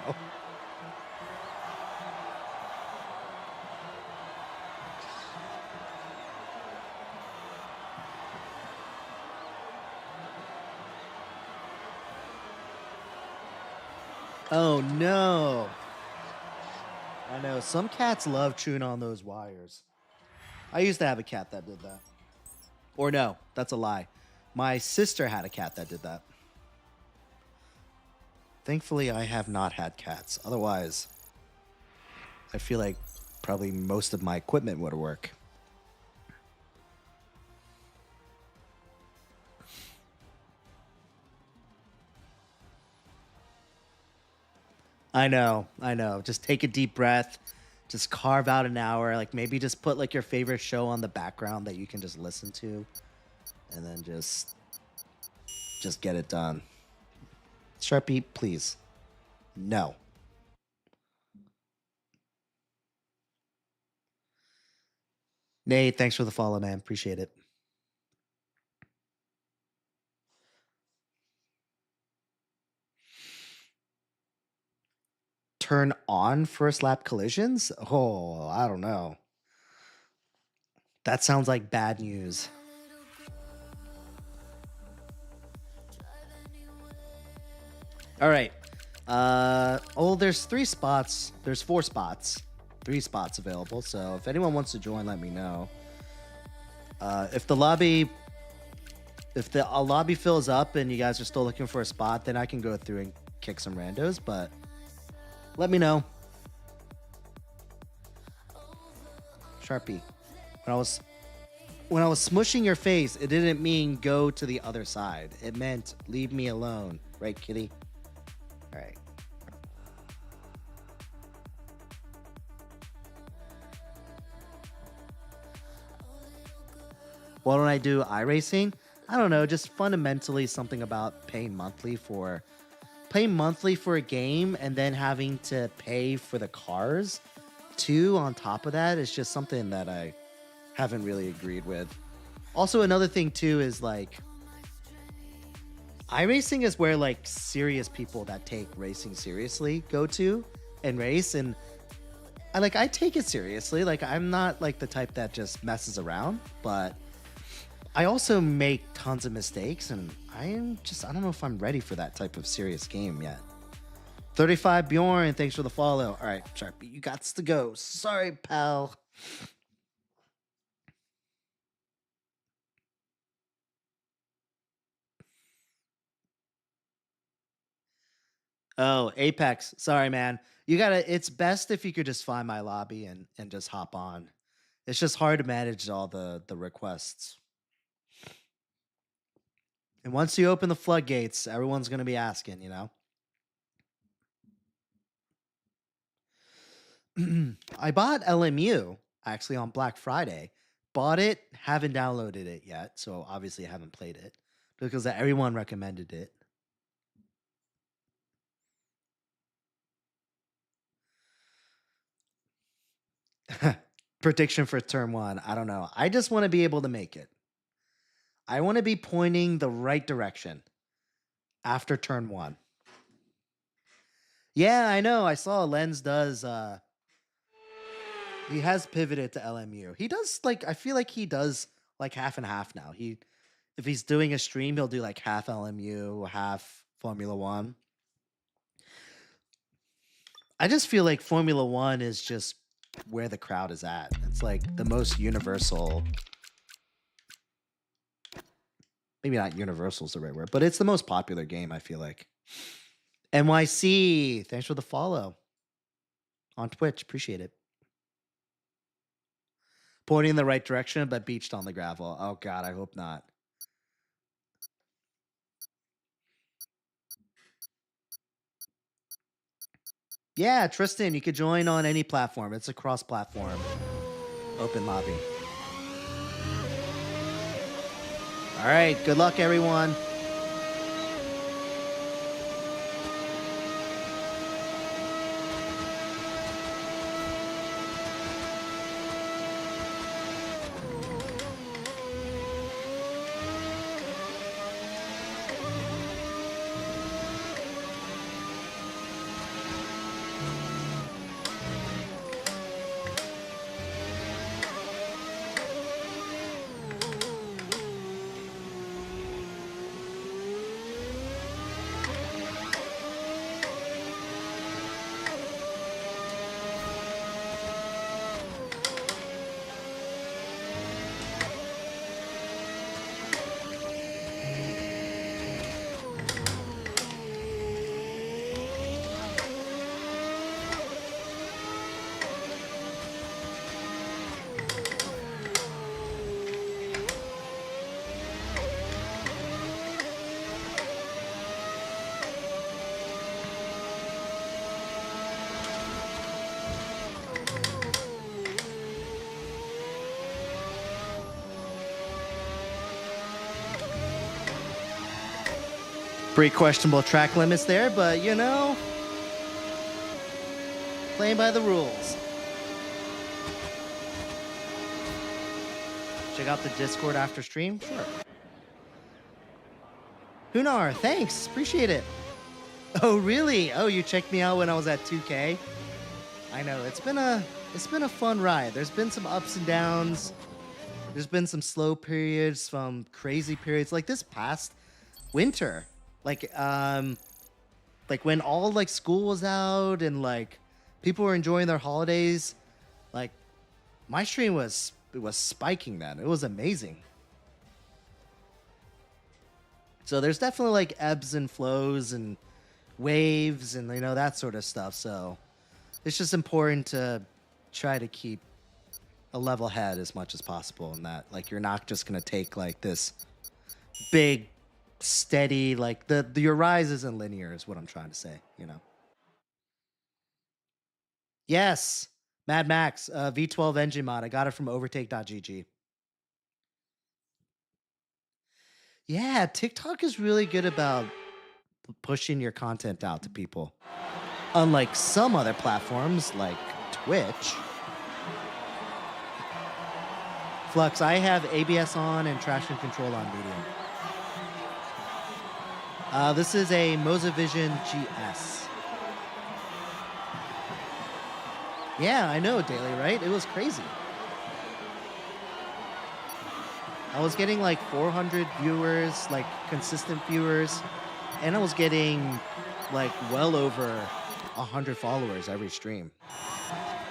A: Oh no. I know some cats love chewing on those wires. I used to have a cat that did that. Or no, that's a lie. My sister had a cat that did that. Thankfully, I have not had cats. Otherwise, I feel like probably most of my equipment would work. I know. Just take a deep breath. Just carve out an hour. Like maybe just put like your favorite show on the background that you can just listen to, and then just get it done. Sharpie, please. No. Nate, thanks for the follow, man. Appreciate it. Turn on first lap collisions? Oh, I don't know. That sounds like bad news. All right. There's 3 spots. There's 4 spots. 3 spots available. So if anyone wants to join, let me know. If the lobby fills up and you guys are still looking for a spot, then I can go through and kick some randos, but let me know. Sharpie, when I was smushing your face, it didn't mean go to the other side. It meant leave me alone. Right, kitty? All right. Why don't I do iRacing? I don't know, just fundamentally something about paying monthly for a game and then having to pay for the cars too on top of that is just something that I haven't really agreed with. Also, another thing too is like iRacing is where like serious people that take racing seriously go to and race, and I take it seriously. Like I'm not like the type that just messes around, but I also make tons of mistakes, and I don't know if I'm ready for that type of serious game yet. 35 Bjorn, thanks for the follow. All right, Sharpie, you got to go. Sorry, pal. Oh, Apex. Sorry, man. It's best if you could just find my lobby and just hop on. It's just hard to manage all the requests. And once you open the floodgates, everyone's going to be asking, you know? I bought LMU actually on Black Friday. Bought it, haven't downloaded it yet, so obviously I haven't played it because everyone recommended it. Prediction for turn 1. I don't know. I just want to be able to make it. I want to be pointing the right direction after turn 1. Yeah, I know. I saw Lens does he has pivoted to LMU. He does I feel like he does like half and half now. If he's doing a stream, he'll do like half LMU, half Formula 1. I just feel like Formula 1 is just where the crowd is at. It's like the most universal. Maybe not universal is the right word, but it's the most popular game, I feel like. NYC, thanks for the follow on Twitch. Appreciate it. Pointing in the right direction, but beached on the gravel. Oh, God, I hope not. Yeah, Tristan, you could join on any platform. It's a cross-platform open lobby. All right, good luck, everyone. Pretty questionable track limits there, but you know, playing by the rules. Check out the Discord after stream? Sure. Hunar, thanks. Appreciate it. Oh, really? Oh, you checked me out when I was at 2K? I know. It's been a fun ride. There's been some ups and downs. There's been some slow periods, some crazy periods. Like this past winter. Like when all like school was out and like people were enjoying their holidays, like my stream was spiking then. It was amazing. So there's definitely like ebbs and flows and waves and you know that sort of stuff. So it's just important to try to keep a level head as much as possible, and that like you're not just gonna take like this big steady like your rise isn't linear is what I'm trying to say, you know. Yes, Mad Max V12 engine mod. I got it from overtake.gg. Yeah, TikTok is really good about pushing your content out to people. Unlike some other platforms like Twitch. Flux, I have ABS on and traction control on medium. This is a Mosavision GS. Yeah, I know, Daily, right? It was crazy. I was getting like 400 viewers, like consistent viewers, and I was getting like well over 100 followers every stream.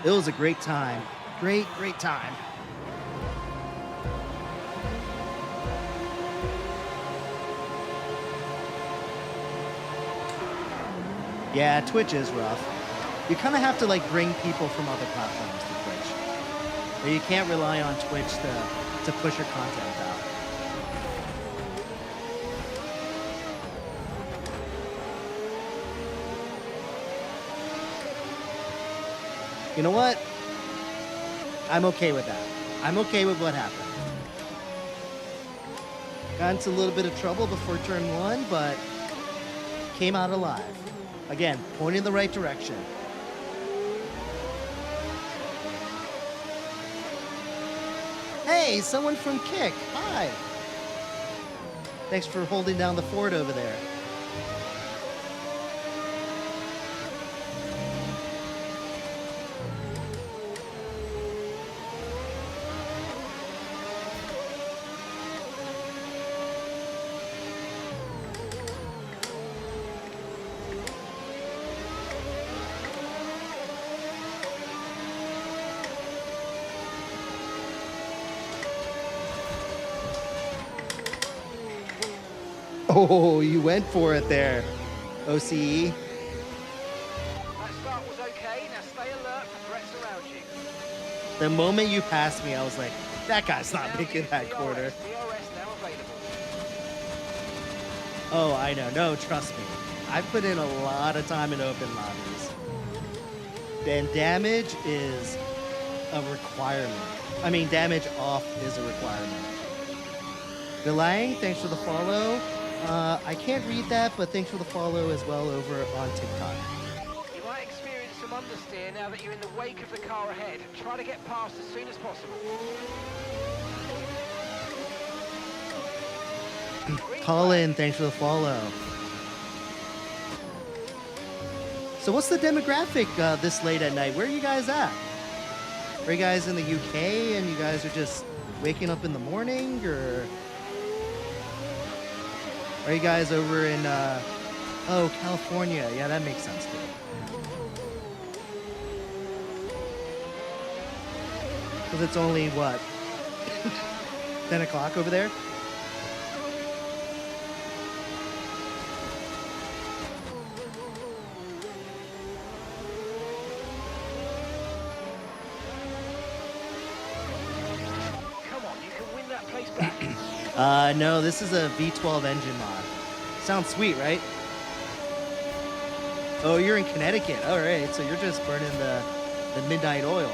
A: It was a great time. Great time. Yeah, Twitch is rough. You kind of have to like bring people from other platforms to Twitch. But you can't rely on Twitch to push your content out. You know what? I'm okay with that. I'm okay with what happened. Got into a little bit of trouble before turn 1, but came out alive. Again, pointing in the right direction. Hey, someone from Kick. Hi. Thanks for holding down the fort over there. Oh, you went for it there, OCE.
D: That start was okay. Now stay alert for threats around you.
A: The moment you passed me, I was like, that guy's not
D: Now
A: making
D: use
A: that
D: DRS.
A: corner.
D: DRS now available.
A: Oh, I know. No, trust me. I've put in a lot of time in open lobbies. And damage is a requirement. I mean, damage off is a requirement. Delaying, thanks for the follow. I can't read that, but thanks for the follow as well over on TikTok.
D: You might experience some understeer now that you're in the wake of the car ahead. Try to get past as soon as possible.
A: Colin, thanks for the follow. So what's the demographic this late at night? Where are you guys at? Are you guys in the UK and you guys are just waking up in the morning, or are you guys over in oh, California? Yeah, that makes sense too. Because it's only what 10 o'clock over there. No, this is a V12 engine mod. Sounds sweet, right? Oh, you're in Connecticut. All right, so you're just burning the midnight oil.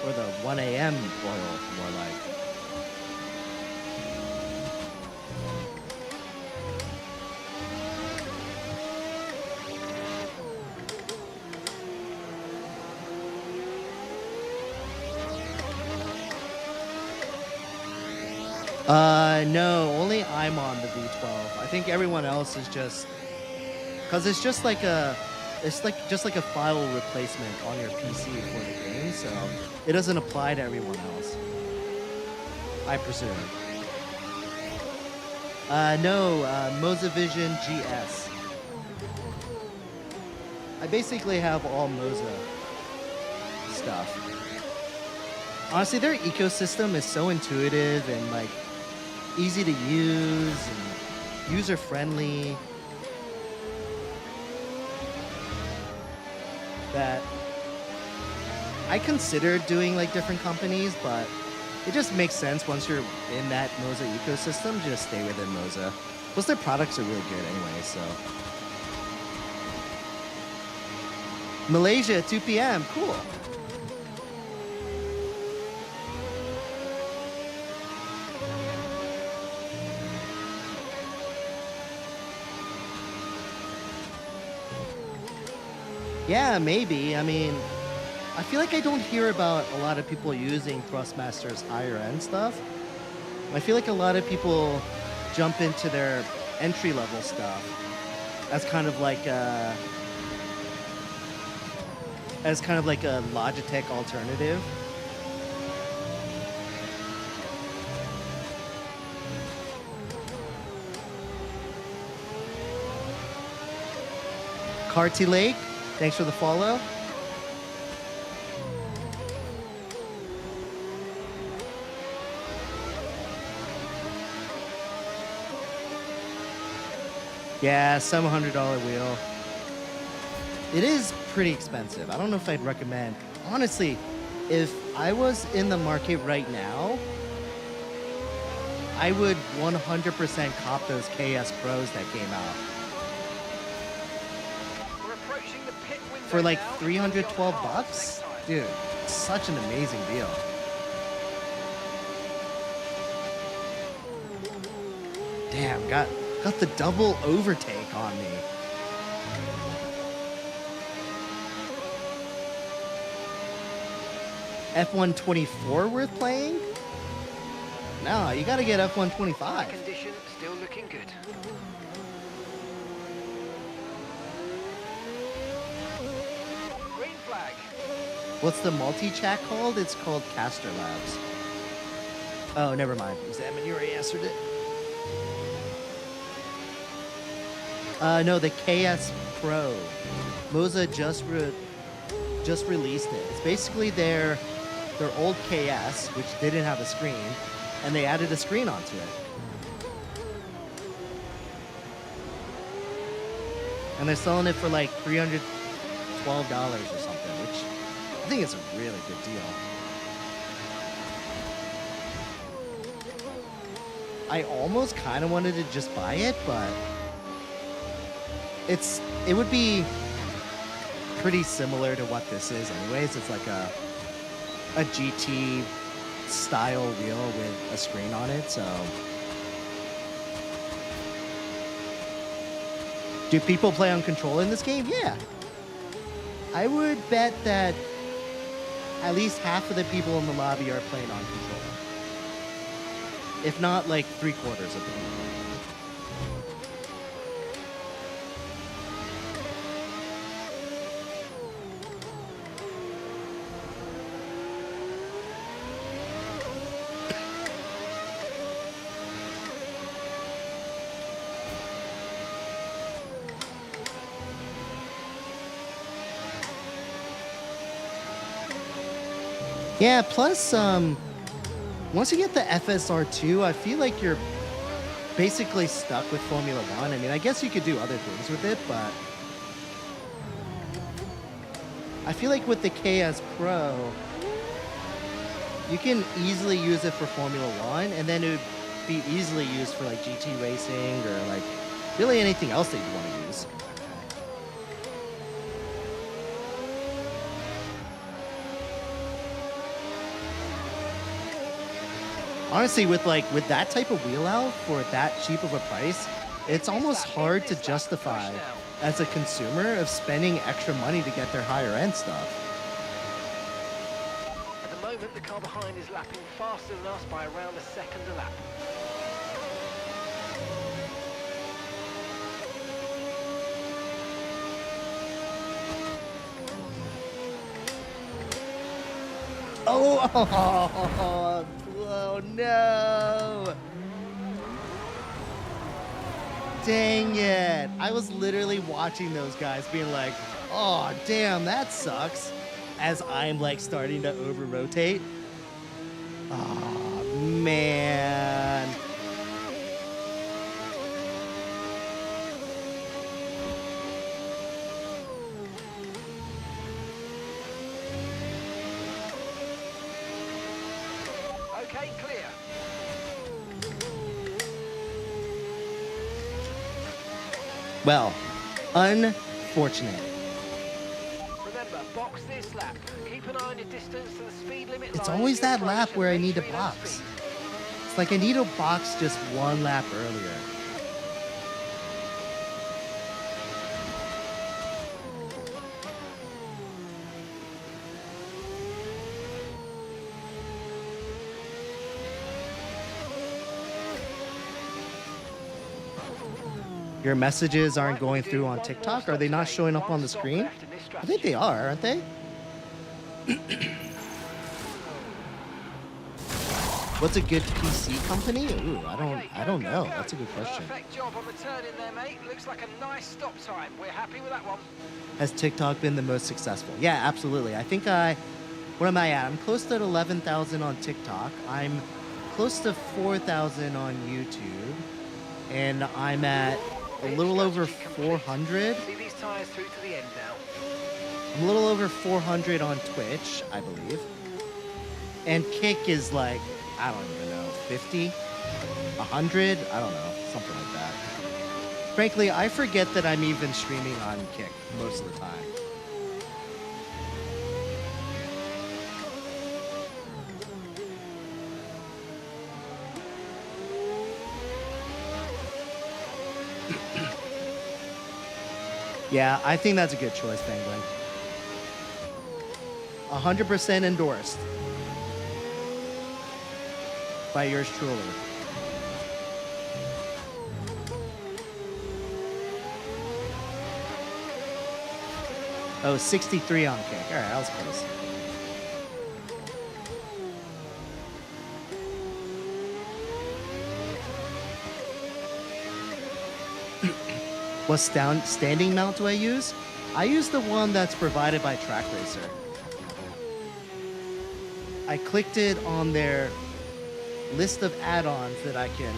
A: or the 1 a.m. oil, more like. No, only I'm on the V12. I think everyone else is just, cause it's just like a file replacement on your PC for the game, so it doesn't apply to everyone else. I presume. No, Mozavision GS. I basically have all Moza stuff. Honestly, their ecosystem is so intuitive and like easy to use and user friendly that I considered doing like different companies, but it just makes sense once you're in that Moza ecosystem to just stay within Moza. Plus their products are really good anyway, so. Malaysia at 2 p.m. Cool. Yeah, maybe. I mean, I feel like I don't hear about a lot of people using Thrustmaster's higher end stuff. I feel like a lot of people jump into their entry level stuff as kind of like a Logitech alternative. Carty Lake, thanks for the follow. Yeah, some $100 wheel. It is pretty expensive. I don't know if I'd recommend. Honestly, if I was in the market right now, I would 100% cop those KS Pros that came out.
D: We're approaching the pit window
A: For like
D: now.
A: 312 bucks? Dude, such an amazing deal. Damn, got the double overtake on me. F124 worth playing? No, you gotta get F125.
D: Condition still looking good. Green flag.
A: What's the multi-chat called? It's called Caster Labs. Oh, never mind. Examine, you already answered it. No, the KS Pro. Moza just released it. It's basically their old KS, which didn't have a screen, and they added a screen onto it. And they're selling it for like $312 or something, which I think is a really good deal. I almost kind of wanted to just buy it, but it would be pretty similar to what this is anyways. It's like a GT style wheel with a screen on it, so. Do people play on control in this game? Yeah. I would bet that at least half of the people in the lobby are playing on control. If not, like 3/4 of them. Yeah, plus, once you get the FSR2, I feel like you're basically stuck with Formula One. I mean, I guess you could do other things with it, but I feel like with the KS Pro, you can easily use it for Formula One, and then it would be easily used for like GT racing or like really anything else that you want to use. Honestly, with that type of wheel out for that cheap of a price, it's almost hard to justify as a consumer of spending extra money to get their higher end stuff.
D: At the moment, the car behind is lapping faster than us by around a second a lap.
A: Oh, oh no! Dang it! I was literally watching those guys being like, oh, damn, that sucks. As I'm like starting to over rotate. Oh, man.
D: Okay, clear.
A: Well, unfortunate.
D: Remember, box this lap. Keep an eye on your distance to the speed limit
A: It's
D: line
A: always
D: of your
A: that lap
D: approach
A: where I
D: and
A: need to
D: make sure you don't
A: box.
D: speed.
A: It's like I need to box just one lap earlier. Your messages aren't going through on TikTok? Are they not showing up on the screen? I think they are, aren't they? What's a good PC company? Ooh, I don't know. That's a good question.
D: Perfect job on the turn in there, mate. Looks like a nice stop time. We're happy with that one.
A: Has TikTok been the most successful? Yeah, absolutely. I think what am I at? I'm close to 11,000 on TikTok. I'm close to 4,000 on YouTube. And I'm at a little over 400.
D: See these tires through to the end now.
A: I'm a little over 400 on Twitch, I believe. And Kick is like, I don't even know, 50? 100? I don't know, something like that. Frankly, I forget that I'm even streaming on Kick most of the time. Yeah, I think that's a good choice, Penguin. 100% endorsed by yours truly. Oh, 63 on Kick. All right, that was close. What standing mount do I use? I use the one that's provided by Track Racer. I clicked it on their list of add-ons that I can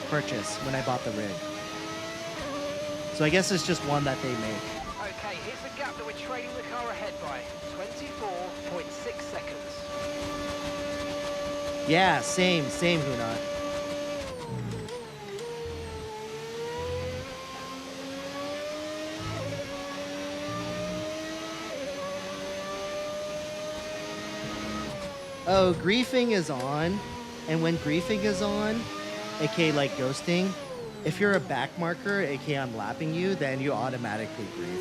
A: purchase when I bought the rig. So I guess it's just one that they make.
D: Okay, here's the gap that we're trading the car ahead by. 24.6 seconds.
A: Yeah, same, Hunat. Oh, griefing is on, and when griefing is on, aka like ghosting, if you're a back marker, aka I'm lapping you, then you automatically grief.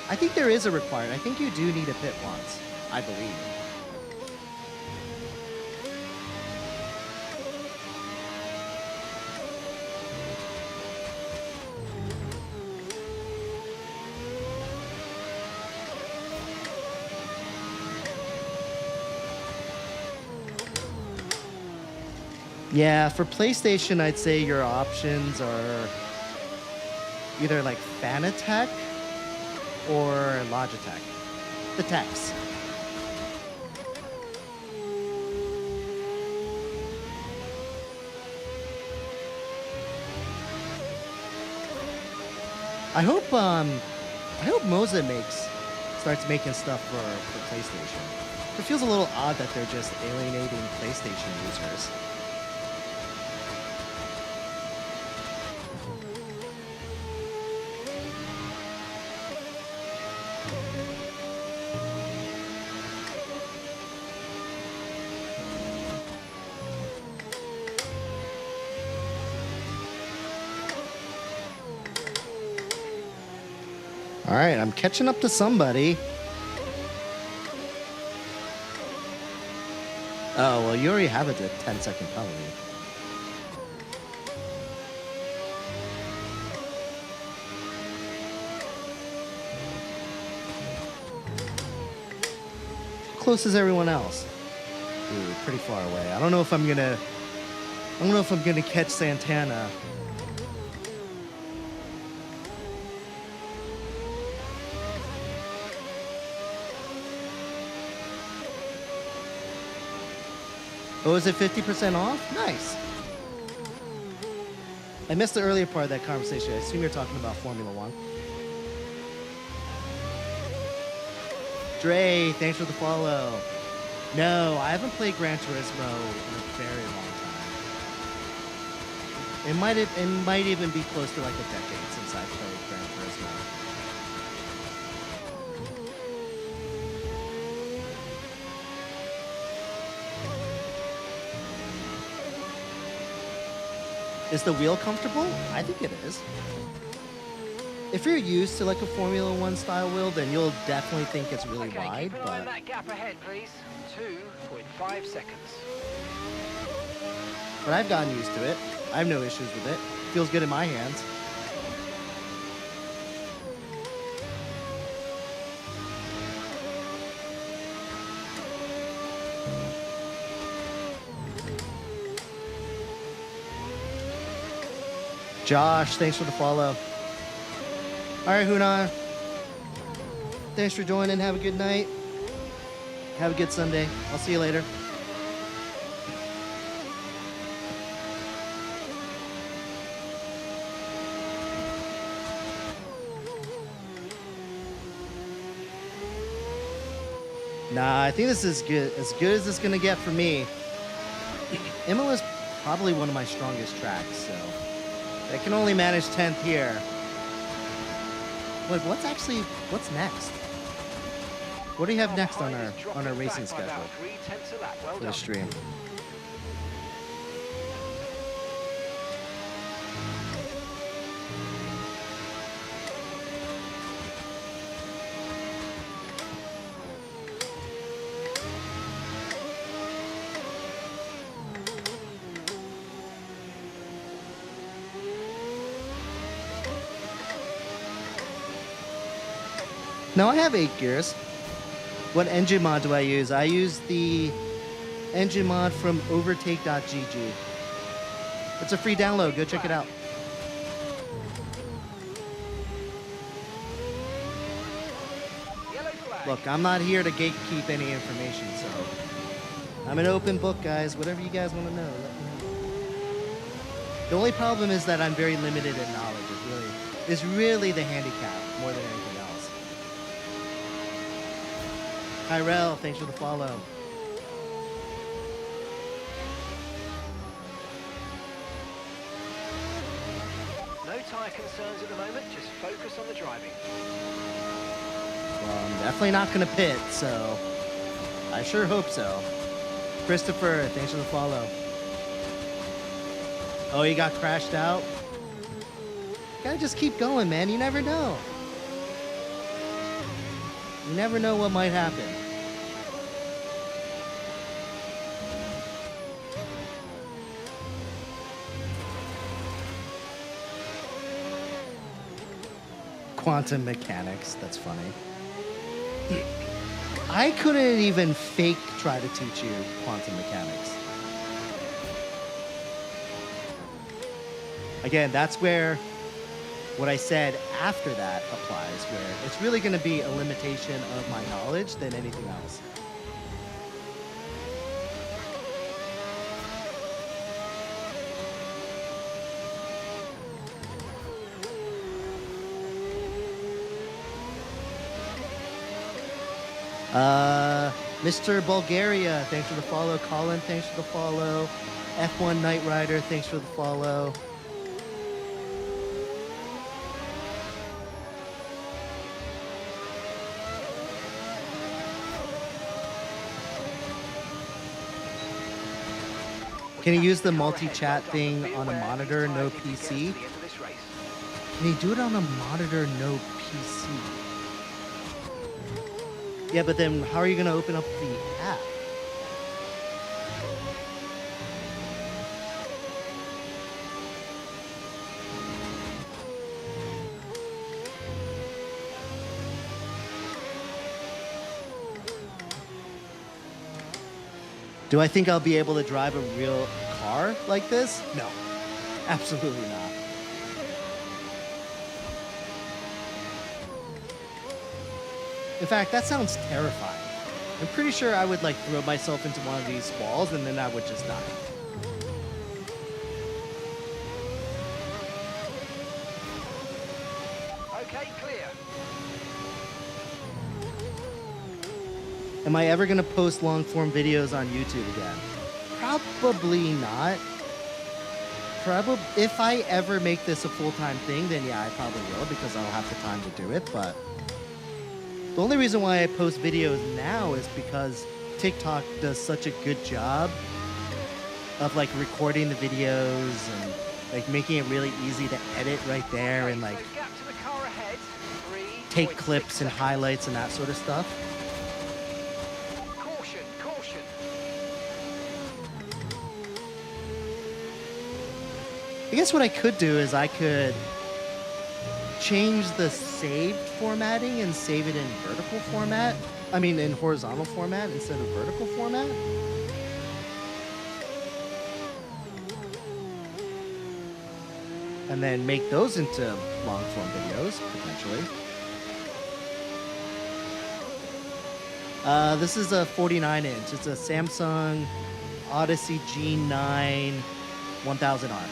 A: I think there is a requirement. I think you do need a pit once, I believe. Yeah, for PlayStation, I'd say your options are either like Fanatec or Logitech. The techs. I hope Moza starts making stuff for PlayStation. It feels a little odd that they're just alienating PlayStation users. All right, I'm catching up to somebody. Oh, well, you already have a 10-second penalty. How close is everyone else? Ooh, pretty far away. I don't know if I'm gonna catch Santana. Oh, is it 50% off? Nice. I missed the earlier part of that conversation. I assume you're talking about Formula One. Dre, thanks for the follow. No, I haven't played Gran Turismo in a very long time. It might even be close to like a decade since I played Gran Turismo. Is the wheel comfortable? I think it is. If you're used to like a Formula One style wheel, then you'll definitely think it's really wide.
D: Keep an eye on that gap ahead, please. 2.5 seconds.
A: But I've gotten used to it. I have no issues with it. Feels good in my hands. Josh, thanks for the follow. All right, Hunan. Thanks for joining. Have a good night. Have a good Sunday. I'll see you later. Nah, I think this is good as it's gonna get for me. Imola's probably one of my strongest tracks, so I can only manage 10th here. Wait, what's next? What do you have next on our racing schedule for the stream? No, I have 8 gears. What engine mod do I use? I use the engine mod from overtake.gg. It's a free download. Go check it out. Look, I'm not here to gatekeep any information, so I'm an open book, guys. Whatever you guys want to know, let me know. The only problem is that I'm very limited in knowledge. It's really the handicap more than anything else. Tyrell, thanks for the follow.
D: No tyre concerns at the moment, just focus on the driving.
A: Well, I'm definitely not going to pit, so I sure hope so. Christopher, thanks for the follow. Oh, you got crashed out? Gotta just keep going, man. You never know. You never know what might happen. Quantum mechanics, that's funny. I couldn't even fake try to teach you quantum mechanics. Again, that's where what I said after that applies, where it's really going to be a limitation of my knowledge than anything else. Mr. Bulgaria, thanks for the follow. Colin, thanks for the follow. F1 Knight Rider, thanks for the follow. Can you use the multi-chat thing on a monitor, no PC? And you do it on a monitor, no PC. Yeah, but then how are you going to open up the app? Do I think I'll be able to drive a real car like this? No, absolutely not. In fact, that sounds terrifying. I'm pretty sure I would like throw myself into one of these walls and then I would just die.
D: Okay, clear.
A: Am I ever going to post long form videos on YouTube again? Probably not. If I ever make this a full-time thing, then yeah, I probably will because I'll have the time to do it. But the only reason why I post videos now is because TikTok does such a good job of like recording the videos and like making it really easy to edit right there and like
D: So gap to the car ahead.
A: take
D: 3.6
A: clips and
D: seconds.
A: highlights and that sort of stuff.
D: Caution, caution.
A: I guess what I could do is I could change the saved formatting and save it in vertical format. I mean, in horizontal format instead of vertical format. And then make those into long form videos, potentially. This is a 49-inch. It's a Samsung Odyssey G9 1000R.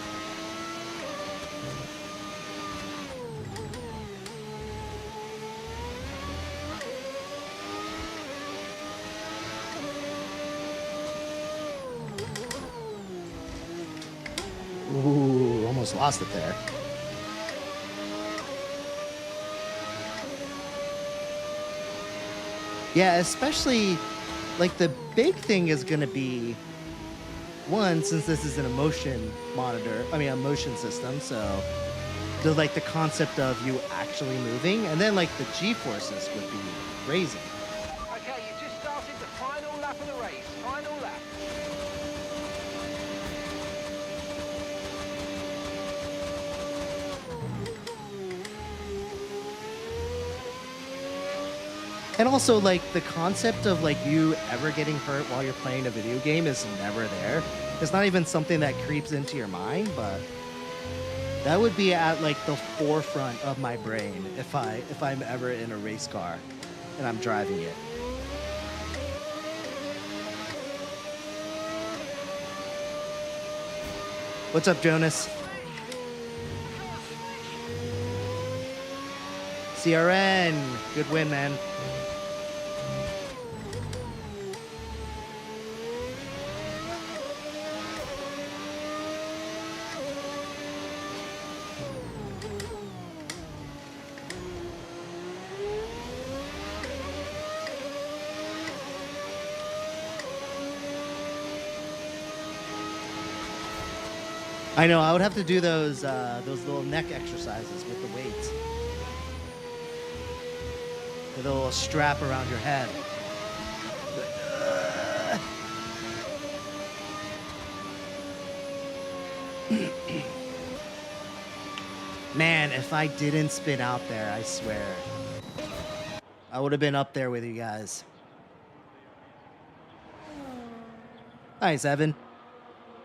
A: Ooh, almost lost it there. Yeah, especially, like, the big thing is going to be, one, since this is an emotion monitor, I mean, a motion system, so the concept of you actually moving, and then, like, the G-forces would be crazy.
D: Okay, you just started the final lap of the race. Final lap.
A: And also, like, the concept of, like, you ever getting hurt while you're playing a video game is never there. It's not even something that creeps into your mind, but that would be at, like, the forefront of my brain if I'm ever in a race car and I'm driving it. What's up, Jonas? CRN, good win, man. I know, I would have to do those little neck exercises with the weights. With a little strap around your head. Man, if I didn't spin out there, I swear, I would have been up there with you guys. Nice, Evan.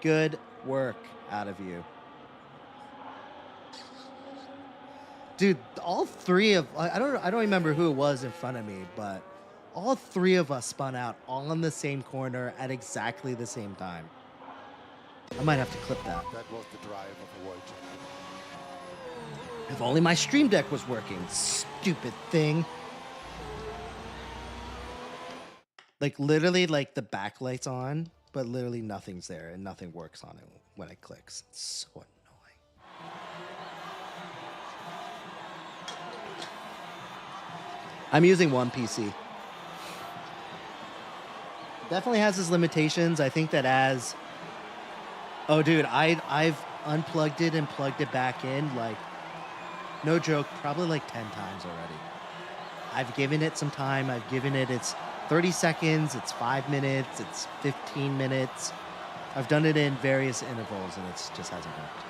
A: Good work out of you. Dude, all three of I don't remember who it was in front of me, but all three of us spun out on the same corner at exactly the same time. I might have to clip that.
E: That was the drive of a world champion.
A: If only my stream deck was working, stupid thing. Like literally like the backlight's on, but literally nothing's there and nothing works on it when it clicks. It's so annoying. I'm using one PC. Definitely has its limitations. I think that as... Oh, dude, I've unplugged it and plugged it back in like No joke, probably like 10 times already. I've given it some time. I've given it its 30 seconds, it's 5 minutes, it's 15 minutes. I've done it in various intervals and it just hasn't worked.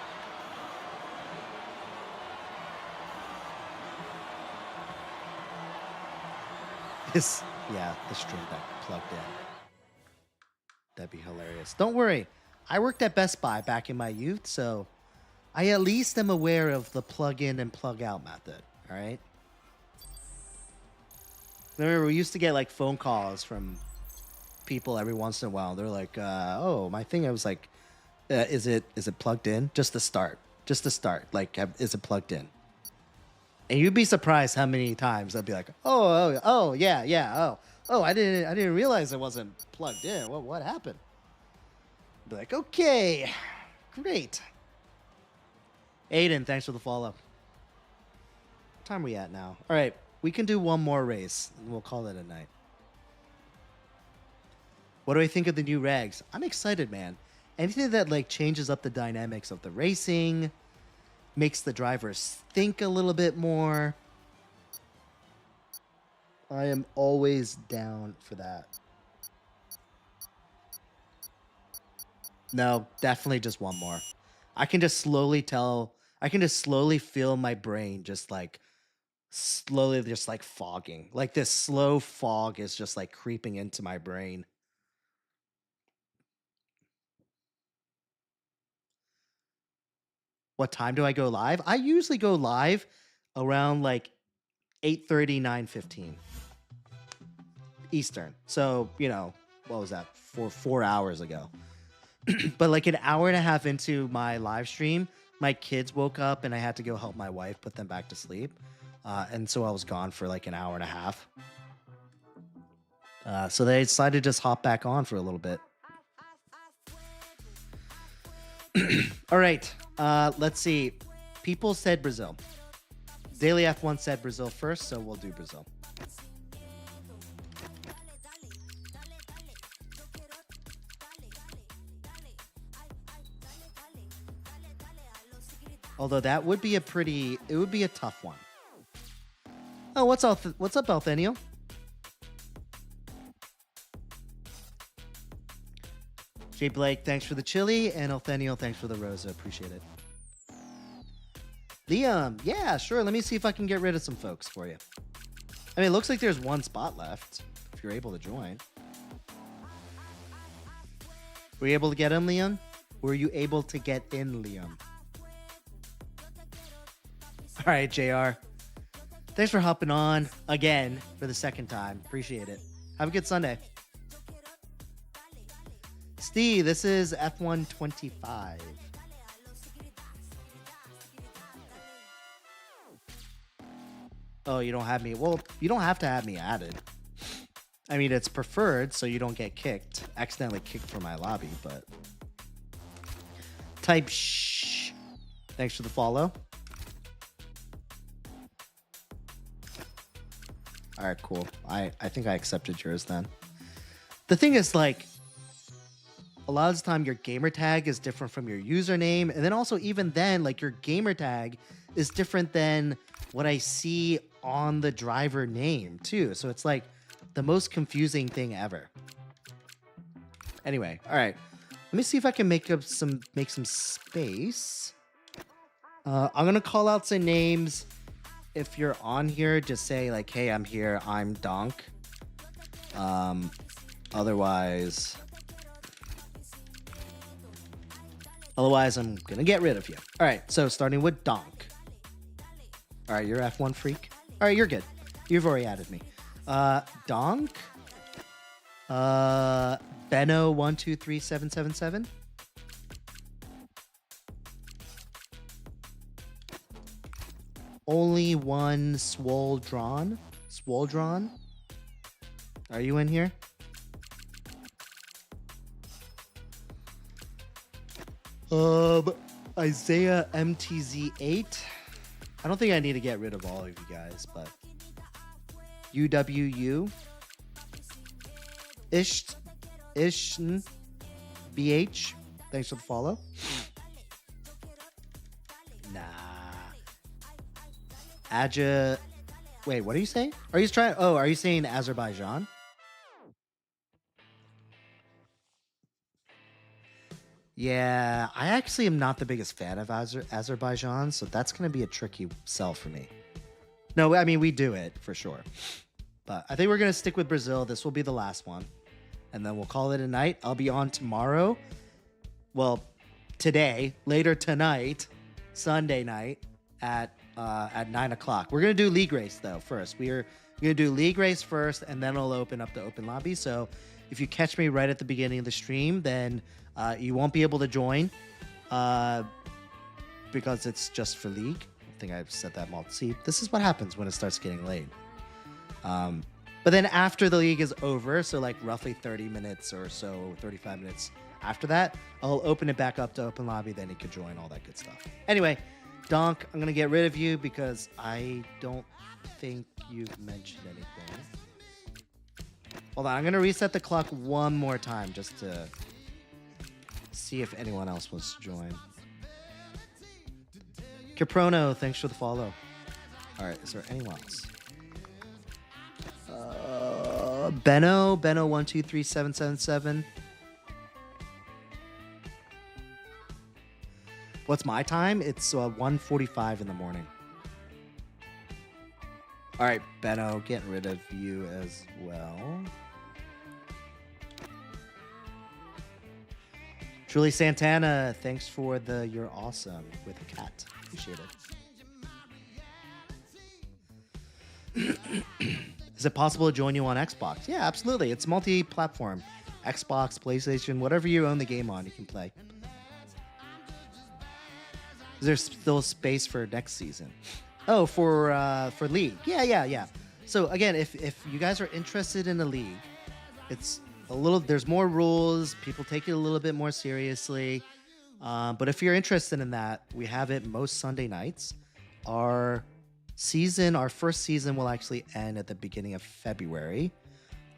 A: The stream deck plugged in. That'd be hilarious. Don't worry. I worked at Best Buy back in my youth, so I at least am aware of the plug in and plug out method. All right. Remember, we used to get like phone calls from people every once in a while. They're like, "Oh, my thing." I was like, "Is it plugged in?" Just to start. Like, is it plugged in? And you'd be surprised how many times I'd be like, "Oh, yeah, oh, I didn't realize it wasn't plugged in. What happened?" I'd be like, "Okay, great." Aiden, thanks for the follow. What time are we at now? All right, we can do one more race, and we'll call it a night. What do I think of the new regs? I'm excited, man. Anything that like changes up the dynamics of the racing, makes the drivers think a little bit more. I am always down for that. No, definitely just one more. I can just slowly feel my brain just like slowly just like fogging. Like this slow fog is just like creeping into my brain. What time do I go live? I usually go live around like 8:30, 9:15 Eastern. So, what was that? 4 hours ago. But like an hour and a half into my live stream, my kids woke up and I had to go help my wife put them back to sleep. And so I was gone for like an hour and a half. So they decided to just hop back on for a little bit. All right. Let's see. People said Brazil. Daily F1 said Brazil first, so we'll do Brazil. Although that would be it would be a tough one. Oh, what's up, Altheniel? Jay Blake, thanks for the chili, and Altheniel, thanks for the Rosa. Appreciate it. Liam, yeah, sure. Let me see if I can get rid of some folks for you. I mean, it looks like there's one spot left, if you're able to join. Were you able to get in, Liam? Were you able to get in, Liam? All right, JR. Thanks for hopping on again for the second time. Appreciate it. Have a good Sunday. Steve, this is F125. Oh, you don't have me. Well, you don't have to have me added. I mean, it's preferred so you don't get accidentally kicked from my lobby, but type shh. Thanks for the follow. All right, cool. I think I accepted yours then. The thing is, like, a lot of the time your gamer tag is different from your username. And then also, even then, like, your gamer tag is different than what I see on the driver name, too. So it's like the most confusing thing ever. Anyway, all right. Let me see if I can make some space. I'm going to call out some names. If you're on here, just say like, hey, I'm here. I'm Donk. Otherwise, I'm going to get rid of you. All right. So starting with Donk. All right. You're F1 freak. All right. You're good. You've already added me. Donk. Benno123777. Only one Swoldron. Are you in here? Isaiah MTZ8. I don't think I need to get rid of all of you guys, but UWU. Ishn BH. Thanks for the follow. Nah. Wait, what are you saying? Are you trying? Oh, are you saying Azerbaijan? Yeah, I actually am not the biggest fan of Azerbaijan, so that's going to be a tricky sell for me. No, I mean, we do it for sure. But I think we're going to stick with Brazil. This will be the last one. And then we'll call it a night. I'll be on tomorrow. Well, today, later tonight, Sunday night at 9 o'clock. We're going to do league race, though, first. We're going to do league race first, and then I'll open up the open lobby. So if you catch me right at the beginning of the stream, then you won't be able to join because it's just for league. I think I've said that multiple. See, this is what happens when it starts getting late. But then after the league is over, so like roughly 30 minutes or so, 35 minutes after that, I'll open it back up to open lobby. Then you can join, all that good stuff. Anyway, Donk, I'm going to get rid of you because I don't think you've mentioned anything. Hold on, I'm going to reset the clock one more time just to see if anyone else wants to join. Caprono, thanks for the follow. All right, is there anyone else? Benno 123777. What's my time? It's 1:45 in the morning. All right, Benno, getting rid of you as well. Truly Santana, thanks for the "you're awesome" with a cat. Appreciate it. Is it possible to join you on Xbox? Yeah, absolutely. It's multi-platform. Xbox, PlayStation, whatever you own the game on, you can play. Is there still space for next season? Oh, for League. Yeah. So again, if you guys are interested in the League, it's a little. There's more rules. People take it a little bit more seriously. But if you're interested in that, we have it most Sunday nights. Our first season will actually end at the beginning of February.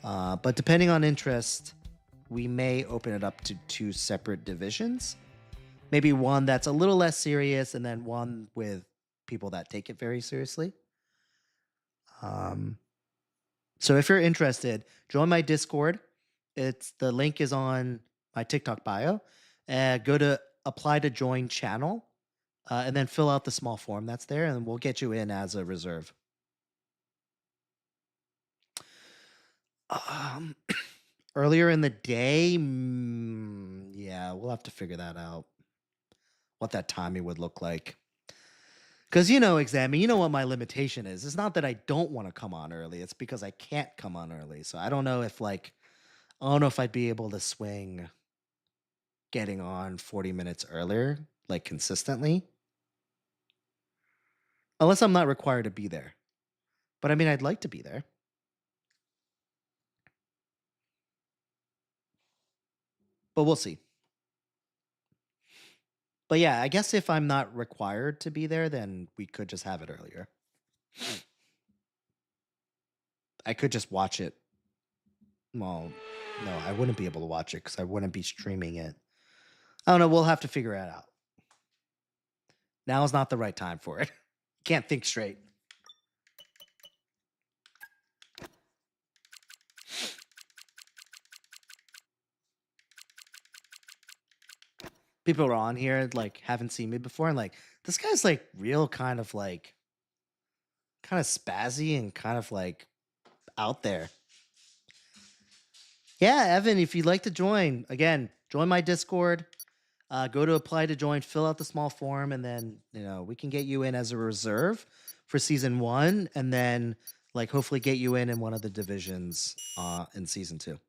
A: But depending on interest, we may open it up to 2 separate divisions. Maybe one that's a little less serious, and then one with people that take it very seriously. So if you're interested, join my Discord. The link is on my TikTok bio. Go to apply to join channel. And then fill out the small form that's there, and we'll get you in as a reserve. Earlier in the day, yeah, we'll have to figure that out. What that timing would look like. Because Examine, you know what my limitation is. It's not that I don't want to come on early. It's because I can't come on early. So I don't know if I'd be able to swing getting on 40 minutes earlier, like consistently. Unless I'm not required to be there. But I mean, I'd like to be there. But we'll see. But yeah, I guess if I'm not required to be there, then we could just have it earlier. I could just watch it. Well, no, I wouldn't be able to watch it because I wouldn't be streaming it. I don't know. We'll have to figure it out. Now is not the right time for it. Can't think straight. People are on here haven't seen me before, and this guy's real kind of spazzy and kind of out there. Yeah, Evan, if you'd like to join, again, join my Discord. Go to apply to join, fill out the small form, and then we can get you in as a reserve for season 1, and then hopefully get you in one of the divisions in season 2.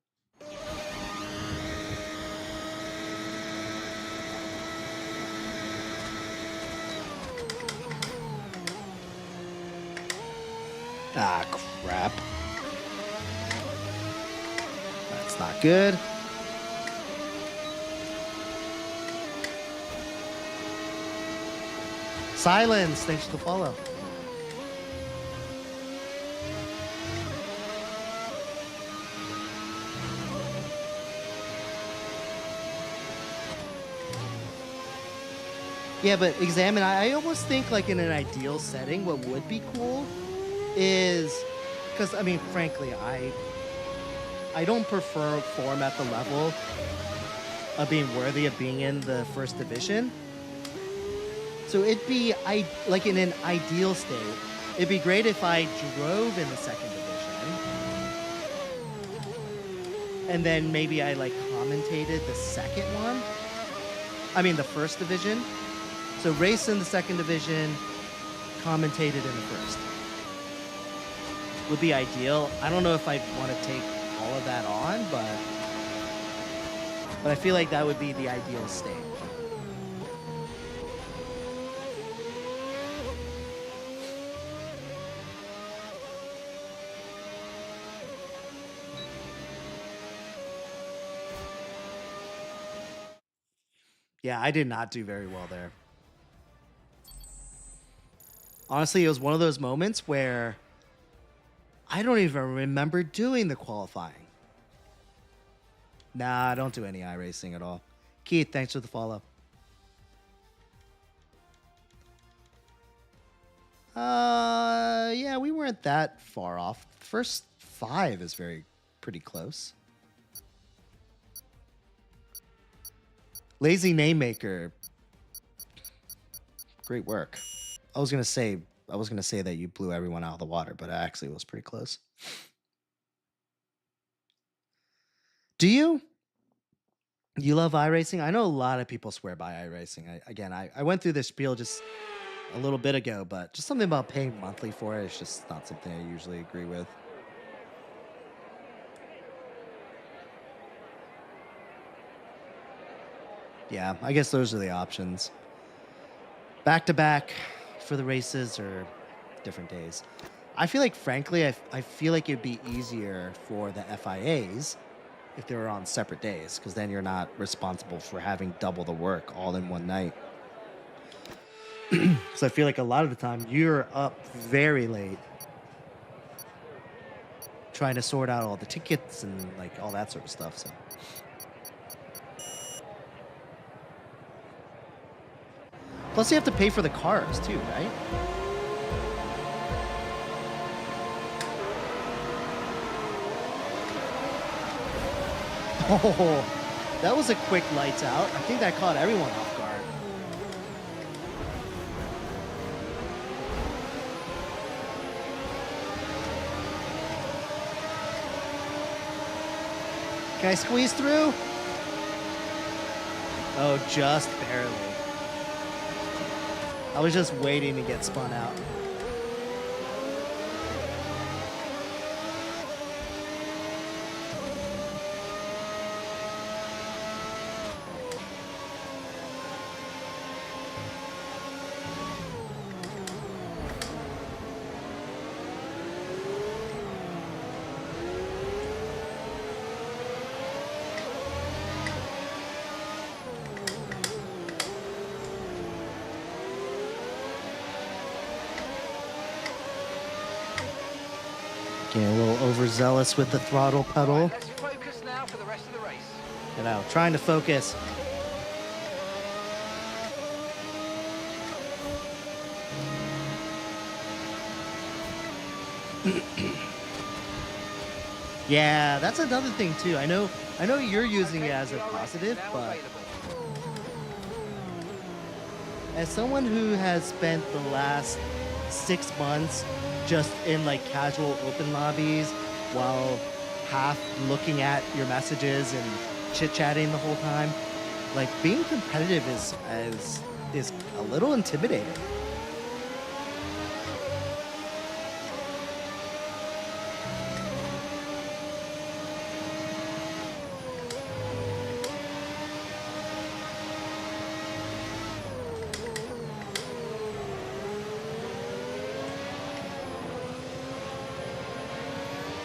A: Ah, crap. That's not good. Silence, thanks for the follow. Yeah, but examine. I almost think like in an ideal setting, what would be cool is because I mean, frankly, I don't prefer form at the level of being worthy of being in the first division. So it'd be like in an ideal state, it'd be great if I drove in the second division, and then maybe I like commentated the second one. I mean the first division. So race in the second division, commentated in the first. Would be ideal. I don't know if I'd want to take all of that on, but I feel like that would be the ideal state. Yeah, I did not do very well there. Honestly, it was one of those moments where I don't even remember doing the qualifying. Nah, I don't do any iRacing at all. Keith, thanks for the follow. Yeah, we weren't that far off. First 5 is pretty close. Lazy Name Maker. Great work. I was gonna say that you blew everyone out of the water, but it actually was pretty close. Do you? You love iRacing? I know a lot of people swear by iRacing. I went through this spiel just a little bit ago, but just something about paying monthly for it is just not something I usually agree with. Yeah, I guess those are the options. Back to back for the races or different days. I feel like, frankly, I feel like it'd be easier for the FIAs if they were on separate days, because then you're not responsible for having double the work all in one night. So I feel like a lot of the time you're up very late trying to sort out all the tickets and like all that sort of stuff. So plus you have to pay for the cars too, right? Oh, that was a quick lights out. I think that caught everyone off guard. Can I squeeze through? Oh, just barely. I was just waiting to get spun out. Getting a little overzealous with the throttle pedal.
D: Let's focus now for the rest of the race.
A: You know, trying to focus. Yeah, that's another thing too. I know you're using it as a positive, but as someone who has spent the last 6 months just in like casual open lobbies while half looking at your messages and chit-chatting the whole time, like being competitive is a little intimidating.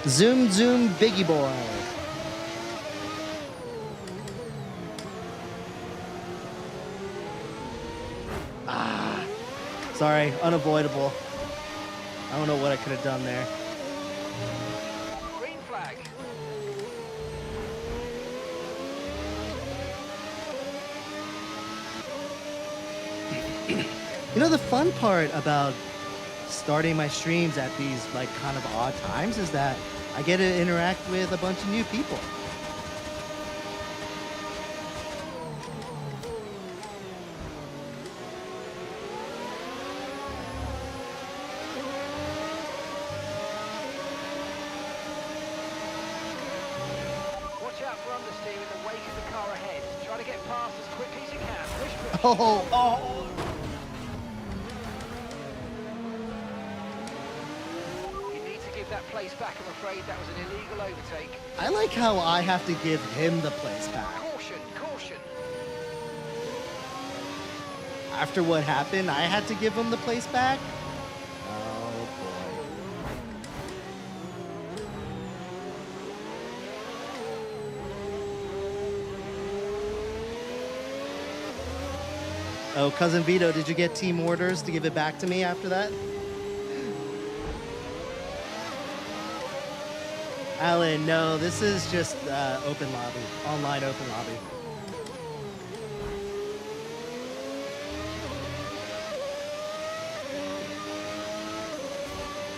A: Zoom, zoom, biggie boy. Ah, sorry, unavoidable. I don't know what I could have done there.
D: Green flag.
A: You know, the fun part about starting my streams at these like kind of odd times is that I get to interact with a bunch of new people.
D: Watch out for understeer in the wake of the car ahead. Try to get past as quickly as you can. Push, push.
A: Oh,
D: You need to give that place back, I'm afraid. That was an illegal overtake.
A: I like how I have to give him the place back.
D: Caution, caution.
A: After what happened, I had to give him the place back. Oh boy. Oh, Cousin Vito, did you get team orders to give it back to me after that? Alan, no, this is just open lobby, online open lobby.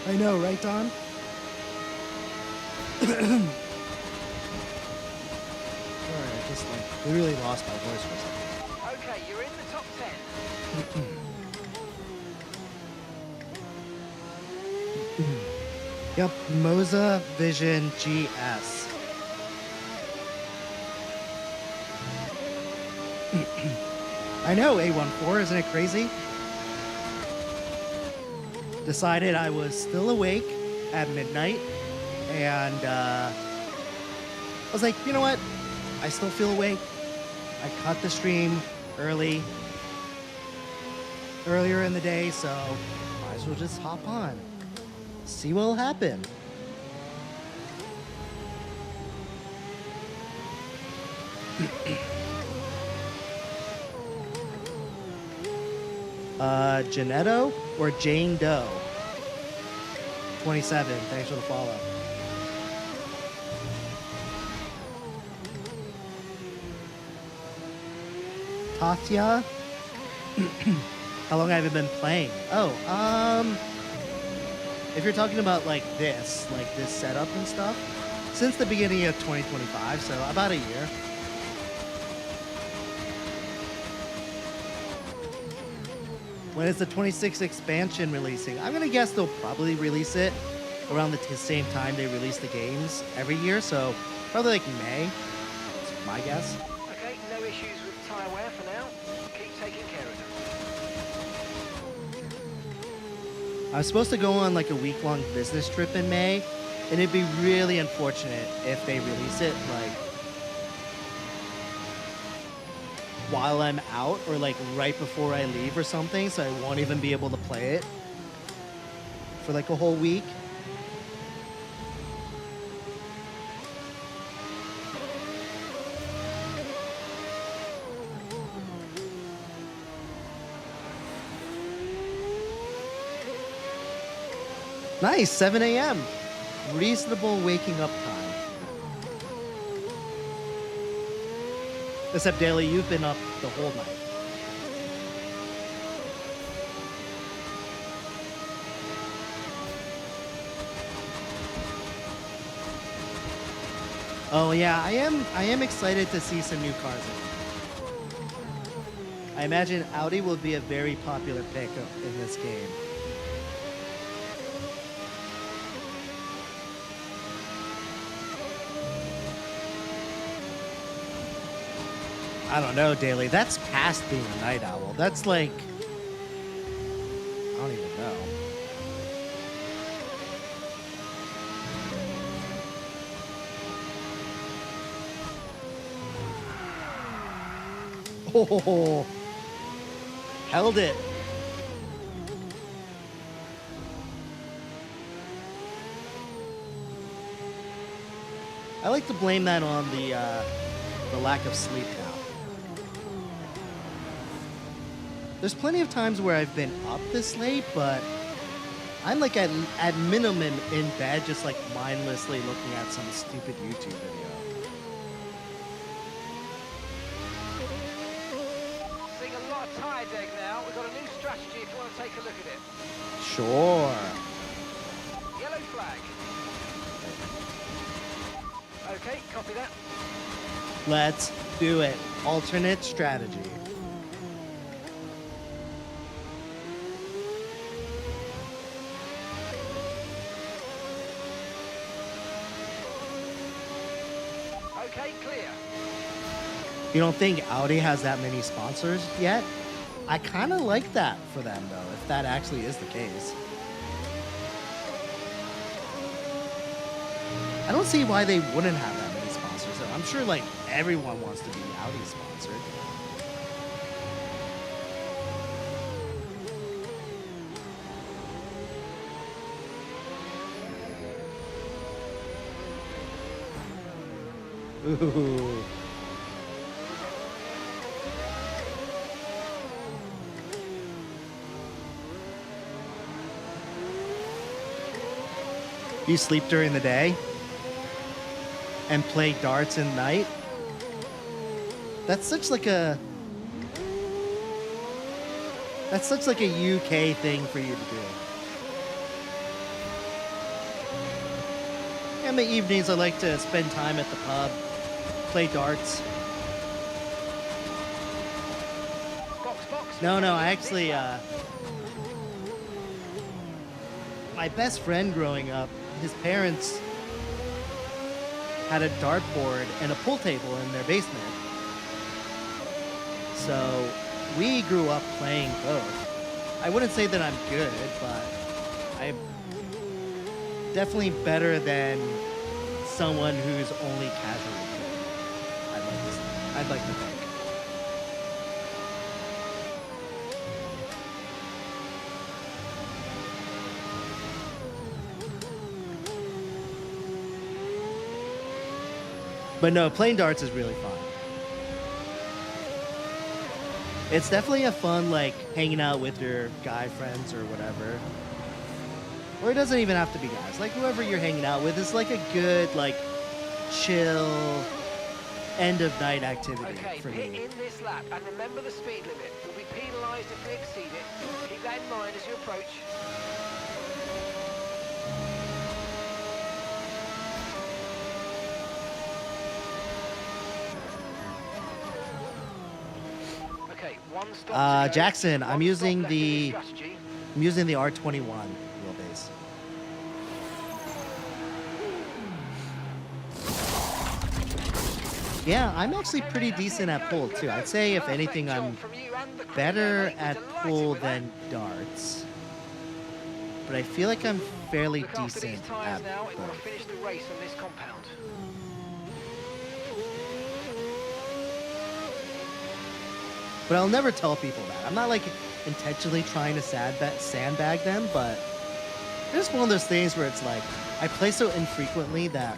A: I know, right, Don? Sorry, I just like literally lost my voice for a second.
D: Okay, you're in the top 10.
A: Yep, Moza Vision GS. I know, A14, isn't it crazy? Decided I was still awake at midnight, and I was like, you know what? I still feel awake. I cut the stream earlier in the day, so might as well just hop on. See what'll happen. Janetto or Jane Doe? 27, thanks for the follow. Tatya? How long have you been playing? Oh, if you're talking about like this setup and stuff, since the beginning of 2025, so about a year. When is the 26th expansion releasing? I'm gonna guess they'll probably release it around the same time they release the games every year, so probably like May. That's my guess.
D: Okay, no issues with tyre wear for now. Keep taking care of them.
A: I was supposed to go on like a week-long business trip in May, and it'd be really unfortunate if they release it like while I'm out or like right before I leave or something, so I won't even be able to play it for like a whole week. Nice, 7 a.m. Reasonable waking up time. Except Daily, you've been up the whole night. Oh yeah, I am excited to see some new cars in. I imagine Audi will be a very popular pick in this game. I don't know, Daily. That's past being a night owl. That's like, I don't even know. Oh, held it. I like to blame that on the lack of sleep now. There's plenty of times where I've been up this late, but I'm like at minimum in bed, just like mindlessly looking at some stupid YouTube video.
D: Seeing a lot of tyre deg now. We've got a new strategy if you want to take a look at it.
A: Sure.
D: Yellow flag. Okay, copy that.
A: Let's do it. Alternate strategy.
D: Okay, clear.
A: You don't think Audi has that many sponsors yet? I kind of like that for them, though, if that actually is the case. I don't see why they wouldn't have that many sponsors. I'm sure, like, everyone wants to be Audi sponsored. Ooh. You sleep during the day and play darts at night? That's such like a UK thing for you to do. In the evenings, I like to spend time at the pub, play darts.
D: Box, box.
A: No, I actually, my best friend growing up, his parents had a dartboard and a pool table in their basement. So we grew up playing both. I wouldn't say that I'm good, but I'm definitely better than someone who's only casually good. I'd like to think. But no, playing darts is really fun. It's definitely a fun, like, hanging out with your guy friends or whatever. Or it doesn't even have to be guys. Like, whoever you're hanging out with is like a good, like, chill, end-of-night activity
D: Okay,
A: for
D: hit
A: me.
D: in this lap and remember the speed limit. You'll be penalised if we exceed it. Keep that in mind as you approach. Okay, one stop to go.
A: Jackson,
D: One
A: I'm
D: stop
A: using
D: left in
A: the
D: this strategy.
A: R21 wheelbase. Yeah, I'm actually pretty decent at pool too. I'd say if anything, I'm better at pool than darts. But I feel like I'm fairly
D: Look after these
A: decent
D: tyres
A: at
D: now. We want to
A: both.
D: finish the race on this compound.
A: But I'll never tell people that. I'm not like intentionally trying to sandbag them, but it's one of those things where it's like I play so infrequently that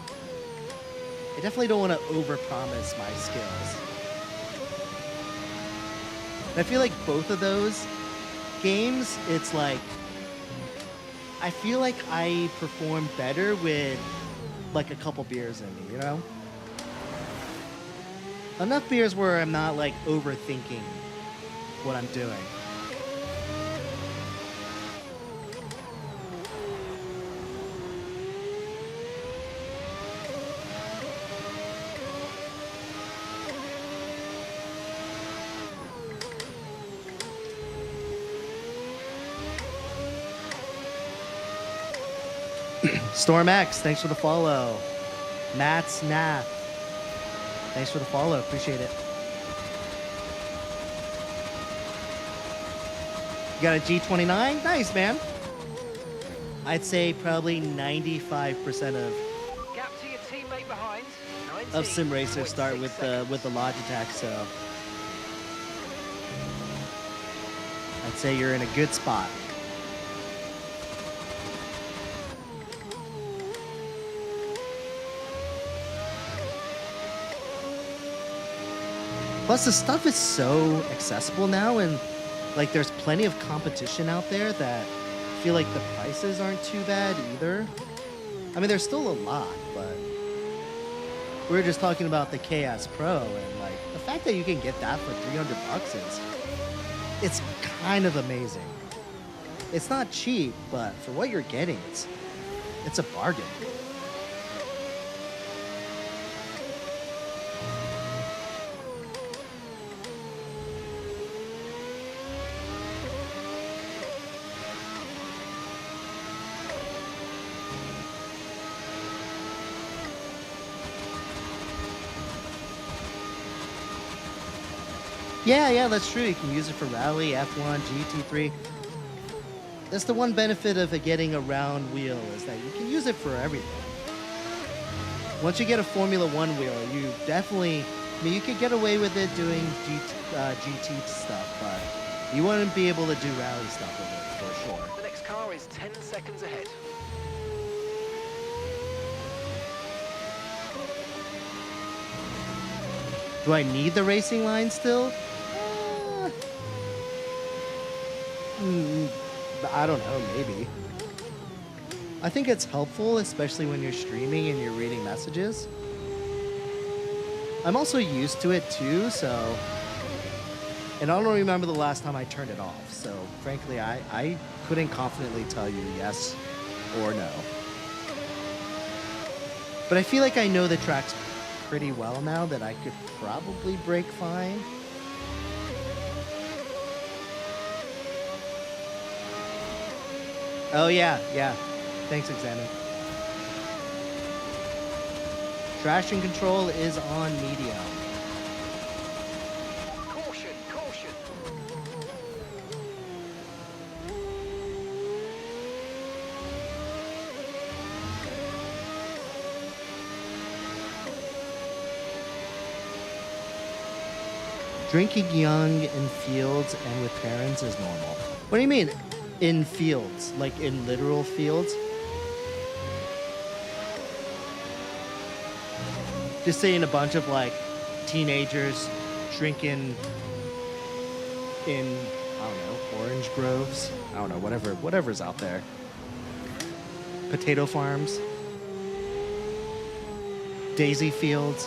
A: I definitely don't want to overpromise my skills. And I feel like both of those games, it's like I feel like I perform better with like a couple beers in me, you know? Enough beers where I'm not like overthinking what I'm doing. Storm X, thanks for the follow. Matt Snath, thanks for the follow. Appreciate it. You got a G29? Nice, man. I'd say probably 95%
D: Gap to your teammate behind.
A: of sim racers
D: 19.6
A: start with the Logitech, so I'd say you're in a good spot. Plus, the stuff is so accessible now, and like there's plenty of competition out there that I feel like the prices aren't too bad either. I mean, there's still a lot, but we were just talking about the KS Pro, and like the fact that you can get that for $300 is it's kind of amazing. It's not cheap, but for what you're getting, it's a bargain. Yeah, that's true. You can use it for rally, F1, GT3. That's the one benefit of getting a round wheel is that you can use it for everything. Once you get a Formula One wheel, you definitely, I mean, you could get away with it doing GT stuff, but you wouldn't be able to do rally stuff with it for sure.
D: The next car is 10 seconds ahead.
A: Do I need the racing line still? I don't know, maybe. I think it's helpful, especially when you're streaming and you're reading messages. I'm also used to it too, so... And I don't remember the last time I turned it off, so frankly, I couldn't confidently tell you yes or no. But I feel like I know the tracks pretty well now that I could probably brake fine. Oh yeah. Thanks, Examine. Traction control is on medium.
D: Caution, caution.
A: Drinking young in fields and with parents is normal. What do you mean? In fields? Like in literal fields? Just saying a bunch of like teenagers drinking in, I don't know, orange groves? I don't know, whatever's out there. Potato farms. Daisy fields.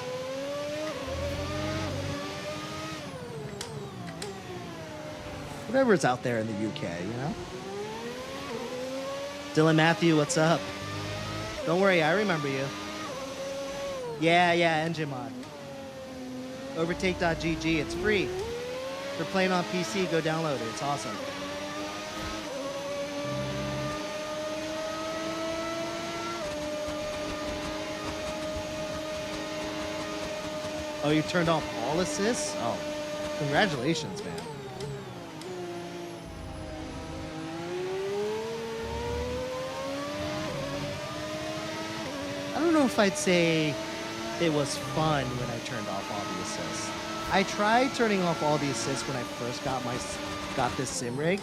A: Whatever's out there in the UK, you know? Dylan Matthew, what's up? Don't worry, I remember you. Yeah, Engine Mod. Overtake.gg, it's free. If you're playing on PC, go download it, it's awesome. Oh, you turned off all assists? Oh, congratulations, man. I don't know if I'd say it was fun when I turned off all the assists. I tried turning off all the assists when I first got this sim rig.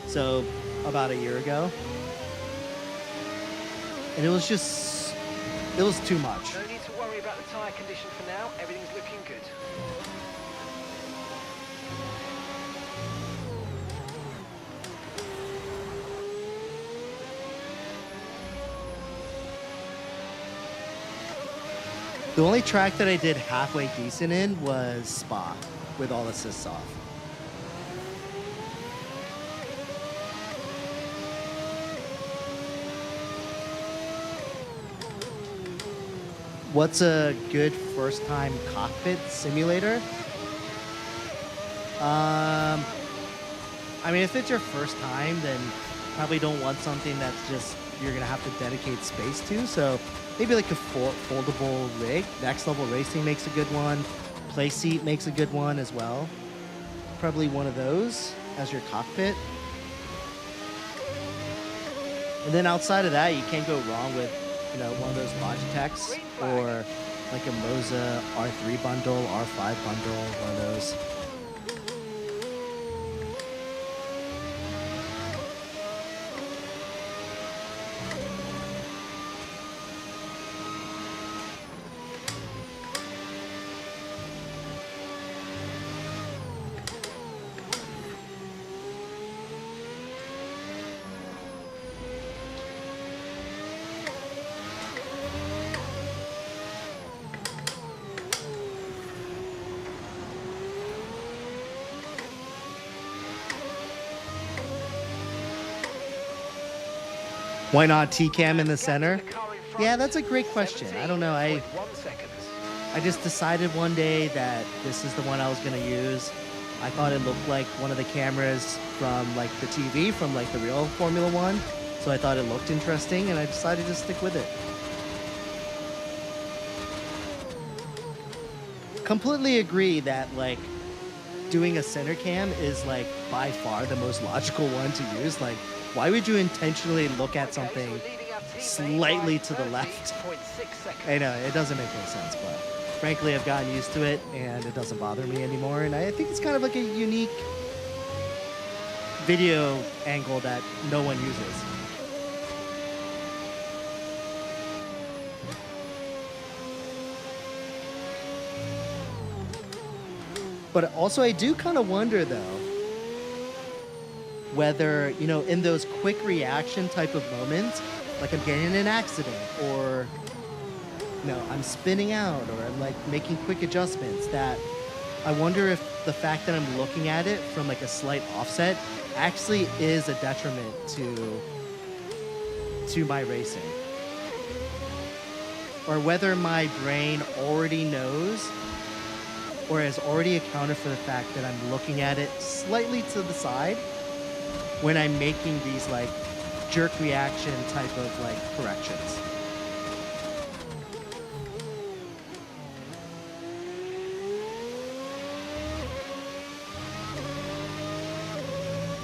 A: So about a year ago. And it was too much.
D: No need to worry about the tyre condition for now. Everything's looking good.
A: The only track that I did halfway decent in was Spa, with all assists off. What's a good first-time cockpit simulator? I mean, if it's your first time, then probably don't want something that's just you're gonna have to dedicate space to. So maybe like a foldable rig. Next Level Racing makes a good one. Playseat makes a good one as well. Probably one of those as your cockpit. And then outside of that, you can't go wrong with, you know, one of those Logitechs or like a Moza R3 bundle, R5 bundle, one of those. Why not T-cam in the
D: Gap to
A: center?
D: the car in front,
A: Yeah, that's a great question. I don't know.
D: 17.1 seconds.
A: I just decided one day that this is the one I was gonna use. I thought it looked like one of the cameras from like the TV, from like the real Formula One. So I thought it looked interesting and I decided to stick with it. Completely agree that like doing a center cam is like by far the most logical one to use. Like, why would you intentionally look at something
D: Okay, so leading our teammate
A: slightly
D: by
A: to the left?
D: 13.6 seconds.
A: I know, it doesn't make any sense, but frankly, I've gotten used to it and it doesn't bother me anymore. And I think it's kind of like a unique video angle that no one uses. But also, I do kind of wonder, though, whether, you know, in those quick reaction type of moments, like I'm getting in an accident or, you know, I'm spinning out or I'm like making quick adjustments, that I wonder if the fact that I'm looking at it from like a slight offset actually is a detriment to my racing. Or whether my brain already knows or has already accounted for the fact that I'm looking at it slightly to the side when I'm making these like jerk reaction type of like corrections.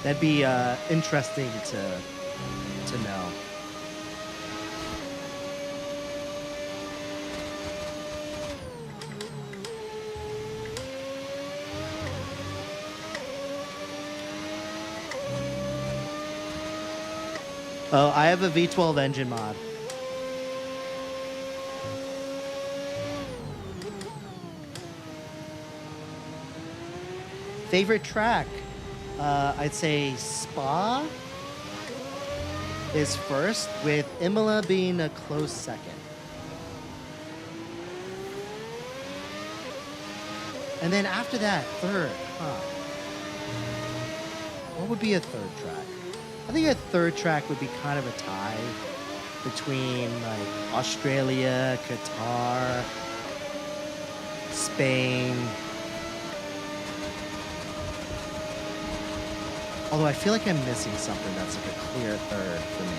A: That'd be interesting to know. Oh, I have a V12 engine mod. Favorite track? I'd say Spa is first, with Imola being a close second. And then after that, third, what would be a third track? I think a third track would be kind of a tie between like Australia, Qatar, Spain. Although I feel like I'm missing something that's like a clear third for me.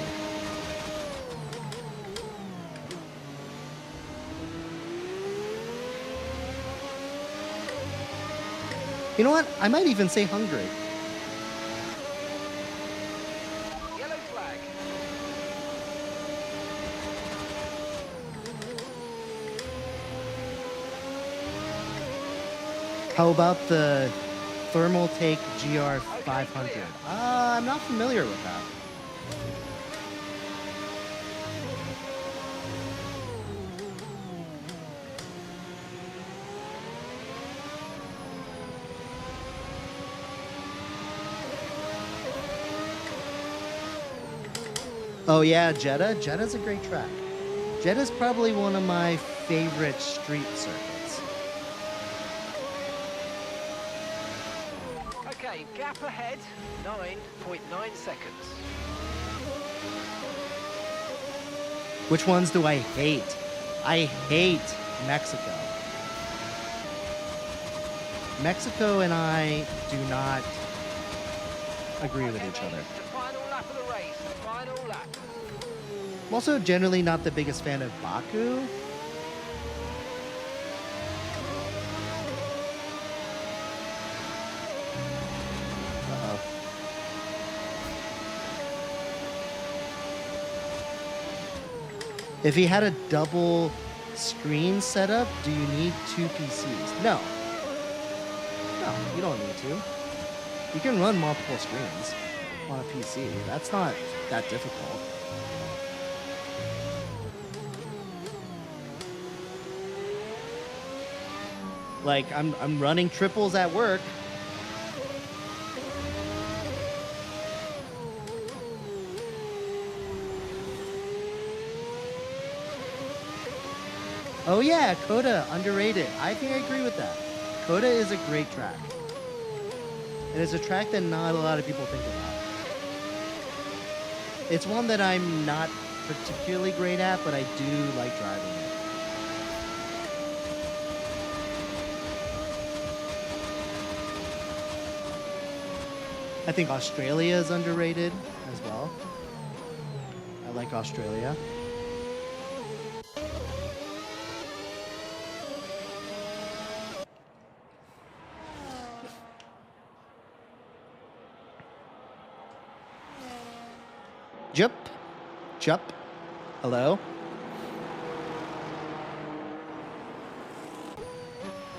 A: You know what? I might even say Hungary.
D: Yellow flag.
A: How about the Thermaltake GR500?
D: clear.
A: I'm not familiar with that. Oh yeah, Jeddah. Jeddah's a great track. Jeddah's probably one of my favorite street circuits.
D: Okay, gap ahead, 9.9 seconds.
A: Which ones do I hate? I hate Mexico. Mexico and I do not agree with
D: Okay,
A: each
D: mate,
A: other.
D: the final lap of the race, the final lap.
A: I'm also generally not the biggest fan of Baku. Uh-oh. If he had a double screen setup, do you need two PCs? No. No, you don't need to. You can run multiple screens on a PC. That's not that difficult. Like, I'm running triples at work. Oh yeah, Coda, underrated. I think I agree with that. Coda is a great track. And it's a track that not a lot of people think about. It's one that I'm not particularly great at, but I do like driving it. I think Australia is underrated as well. I like Australia. Jup. Jup. Hello?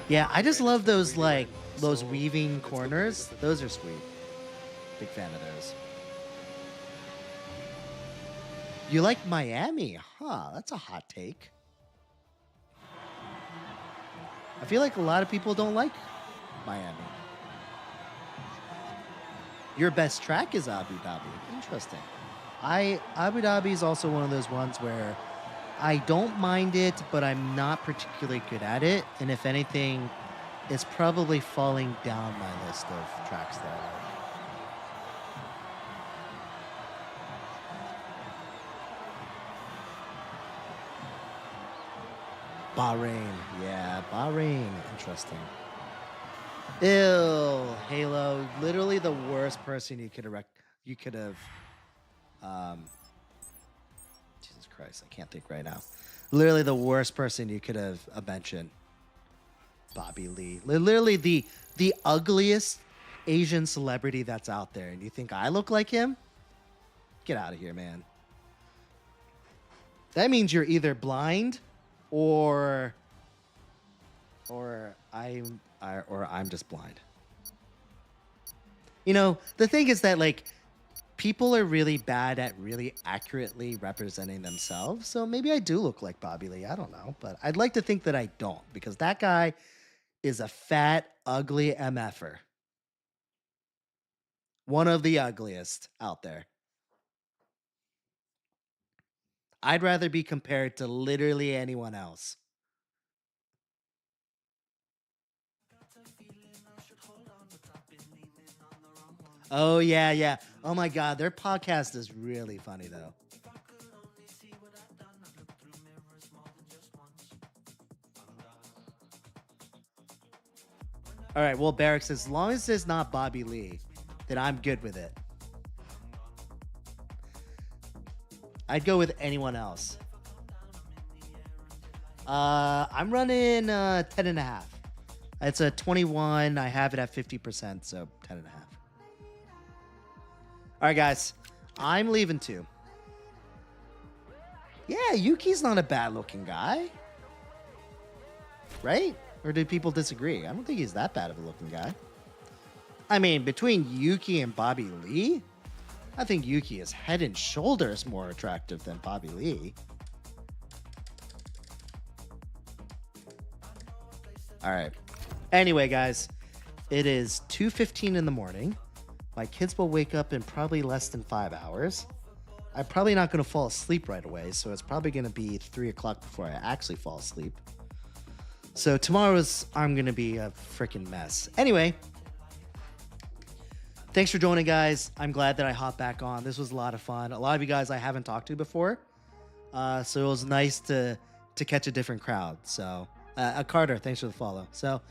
A: Yeah, I just love those, like, those weaving corners. Those are sweet. Big fan of those. You like Miami? Huh, that's a hot take. I feel like a lot of people don't like Miami. Your best track is Abu Dhabi. Interesting. Abu Dhabi is also one of those ones where I don't mind it, but I'm not particularly good at it. And if anything, it's probably falling down my list of tracks that I like. Bahrain. Yeah, Bahrain. Interesting. Ew, Halo. Literally the worst person you could have Jesus Christ, I can't think right now. Literally the worst person you could have mentioned. Bobby Lee. Literally the ugliest Asian celebrity that's out there. And you think I look like him? Get out of here, man. That means you're either blind or I'm just blind. You know, the thing is that, like, people are really bad at really accurately representing themselves. So maybe I do look like Bobby Lee. I don't know. But I'd like to think that I don't, because that guy is a fat, ugly MFer. One of the ugliest out there. I'd rather be compared to literally anyone else. Oh, yeah, yeah. Oh, my God. Their podcast is really funny, though. All right. Well, Barracks, as long as it's not Bobby Lee, then I'm good with it. I'd go with anyone else. I'm running 10.5. It's a 21. I have it at 50%, so 10.5. All right, guys. I'm leaving too. Yeah, Yuki's not a bad-looking guy. Right? Or do people disagree? I don't think he's that bad of a looking guy. I mean, between Yuki and Bobby Lee, I think Yuki is head and shoulders more attractive than Bobby Lee. All right. Anyway, guys, it is 2:15 in the morning. My kids will wake up in probably less than 5 hours. I'm probably not going to fall asleep right away, so it's probably going to be 3 o'clock before I actually fall asleep. So I'm going to be a freaking mess. Anyway, thanks for joining, guys. I'm glad that I hopped back on. This was a lot of fun. A lot of you guys I haven't talked to before, so it was nice to catch a different crowd. So, Carter, thanks for the follow. So,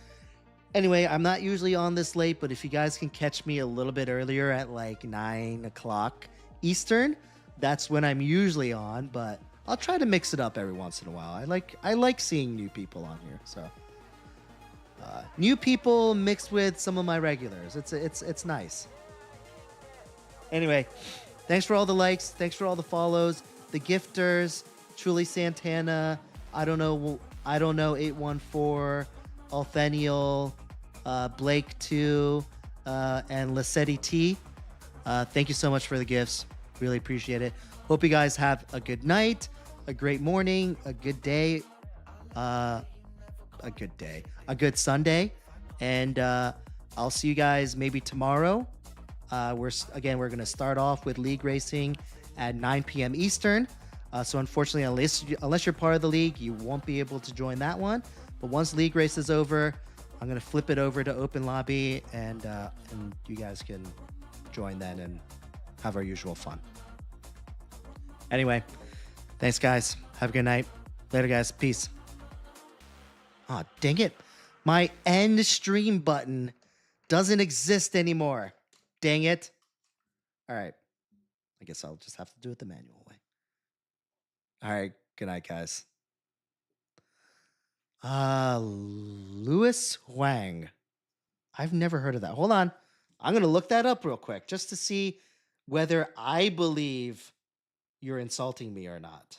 A: anyway, I'm not usually on this late, but if you guys can catch me a little bit earlier at like 9 o'clock Eastern, that's when I'm usually on. But I'll try to mix it up every once in a while. I like seeing new people on here. So, new people mixed with some of my regulars. It's nice. Anyway, thanks for all the likes. Thanks for all the follows. The gifters, Truly Santana, I don't know 814, Althenial, Blake 2, and Lacetti T. Thank you so much for the gifts. Really appreciate it. Hope you guys have a good night, a great morning, a good day, a good Sunday, and I'll see you guys maybe tomorrow. We're going to start off with league racing at 9 p.m. Eastern. So unfortunately, unless you're part of the league, you won't be able to join that one. But once league race is over, I'm going to flip it over to open lobby, and you guys can join then and have our usual fun. Anyway, thanks, guys. Have a good night. Later, guys. Peace. Aw, dang it. My end stream button doesn't exist anymore. Dang it. All right. I guess I'll just have to do it the manual way. All right. Good night, guys. Louis Huang. I've never heard of that. Hold on. I'm going to look that up real quick just to see whether I believe you're insulting me or not.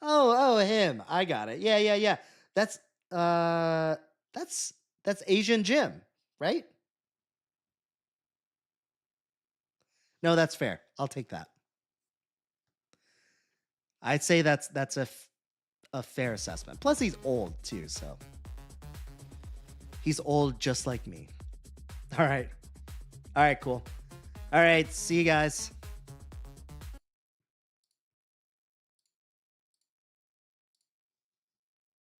A: Oh, him. I got it. Yeah. That's Asian Jim, right? No, that's fair. I'll take that. I'd say that's a fair assessment. Plus, he's old too, so he's old just like me. All right, cool. All right, see you guys.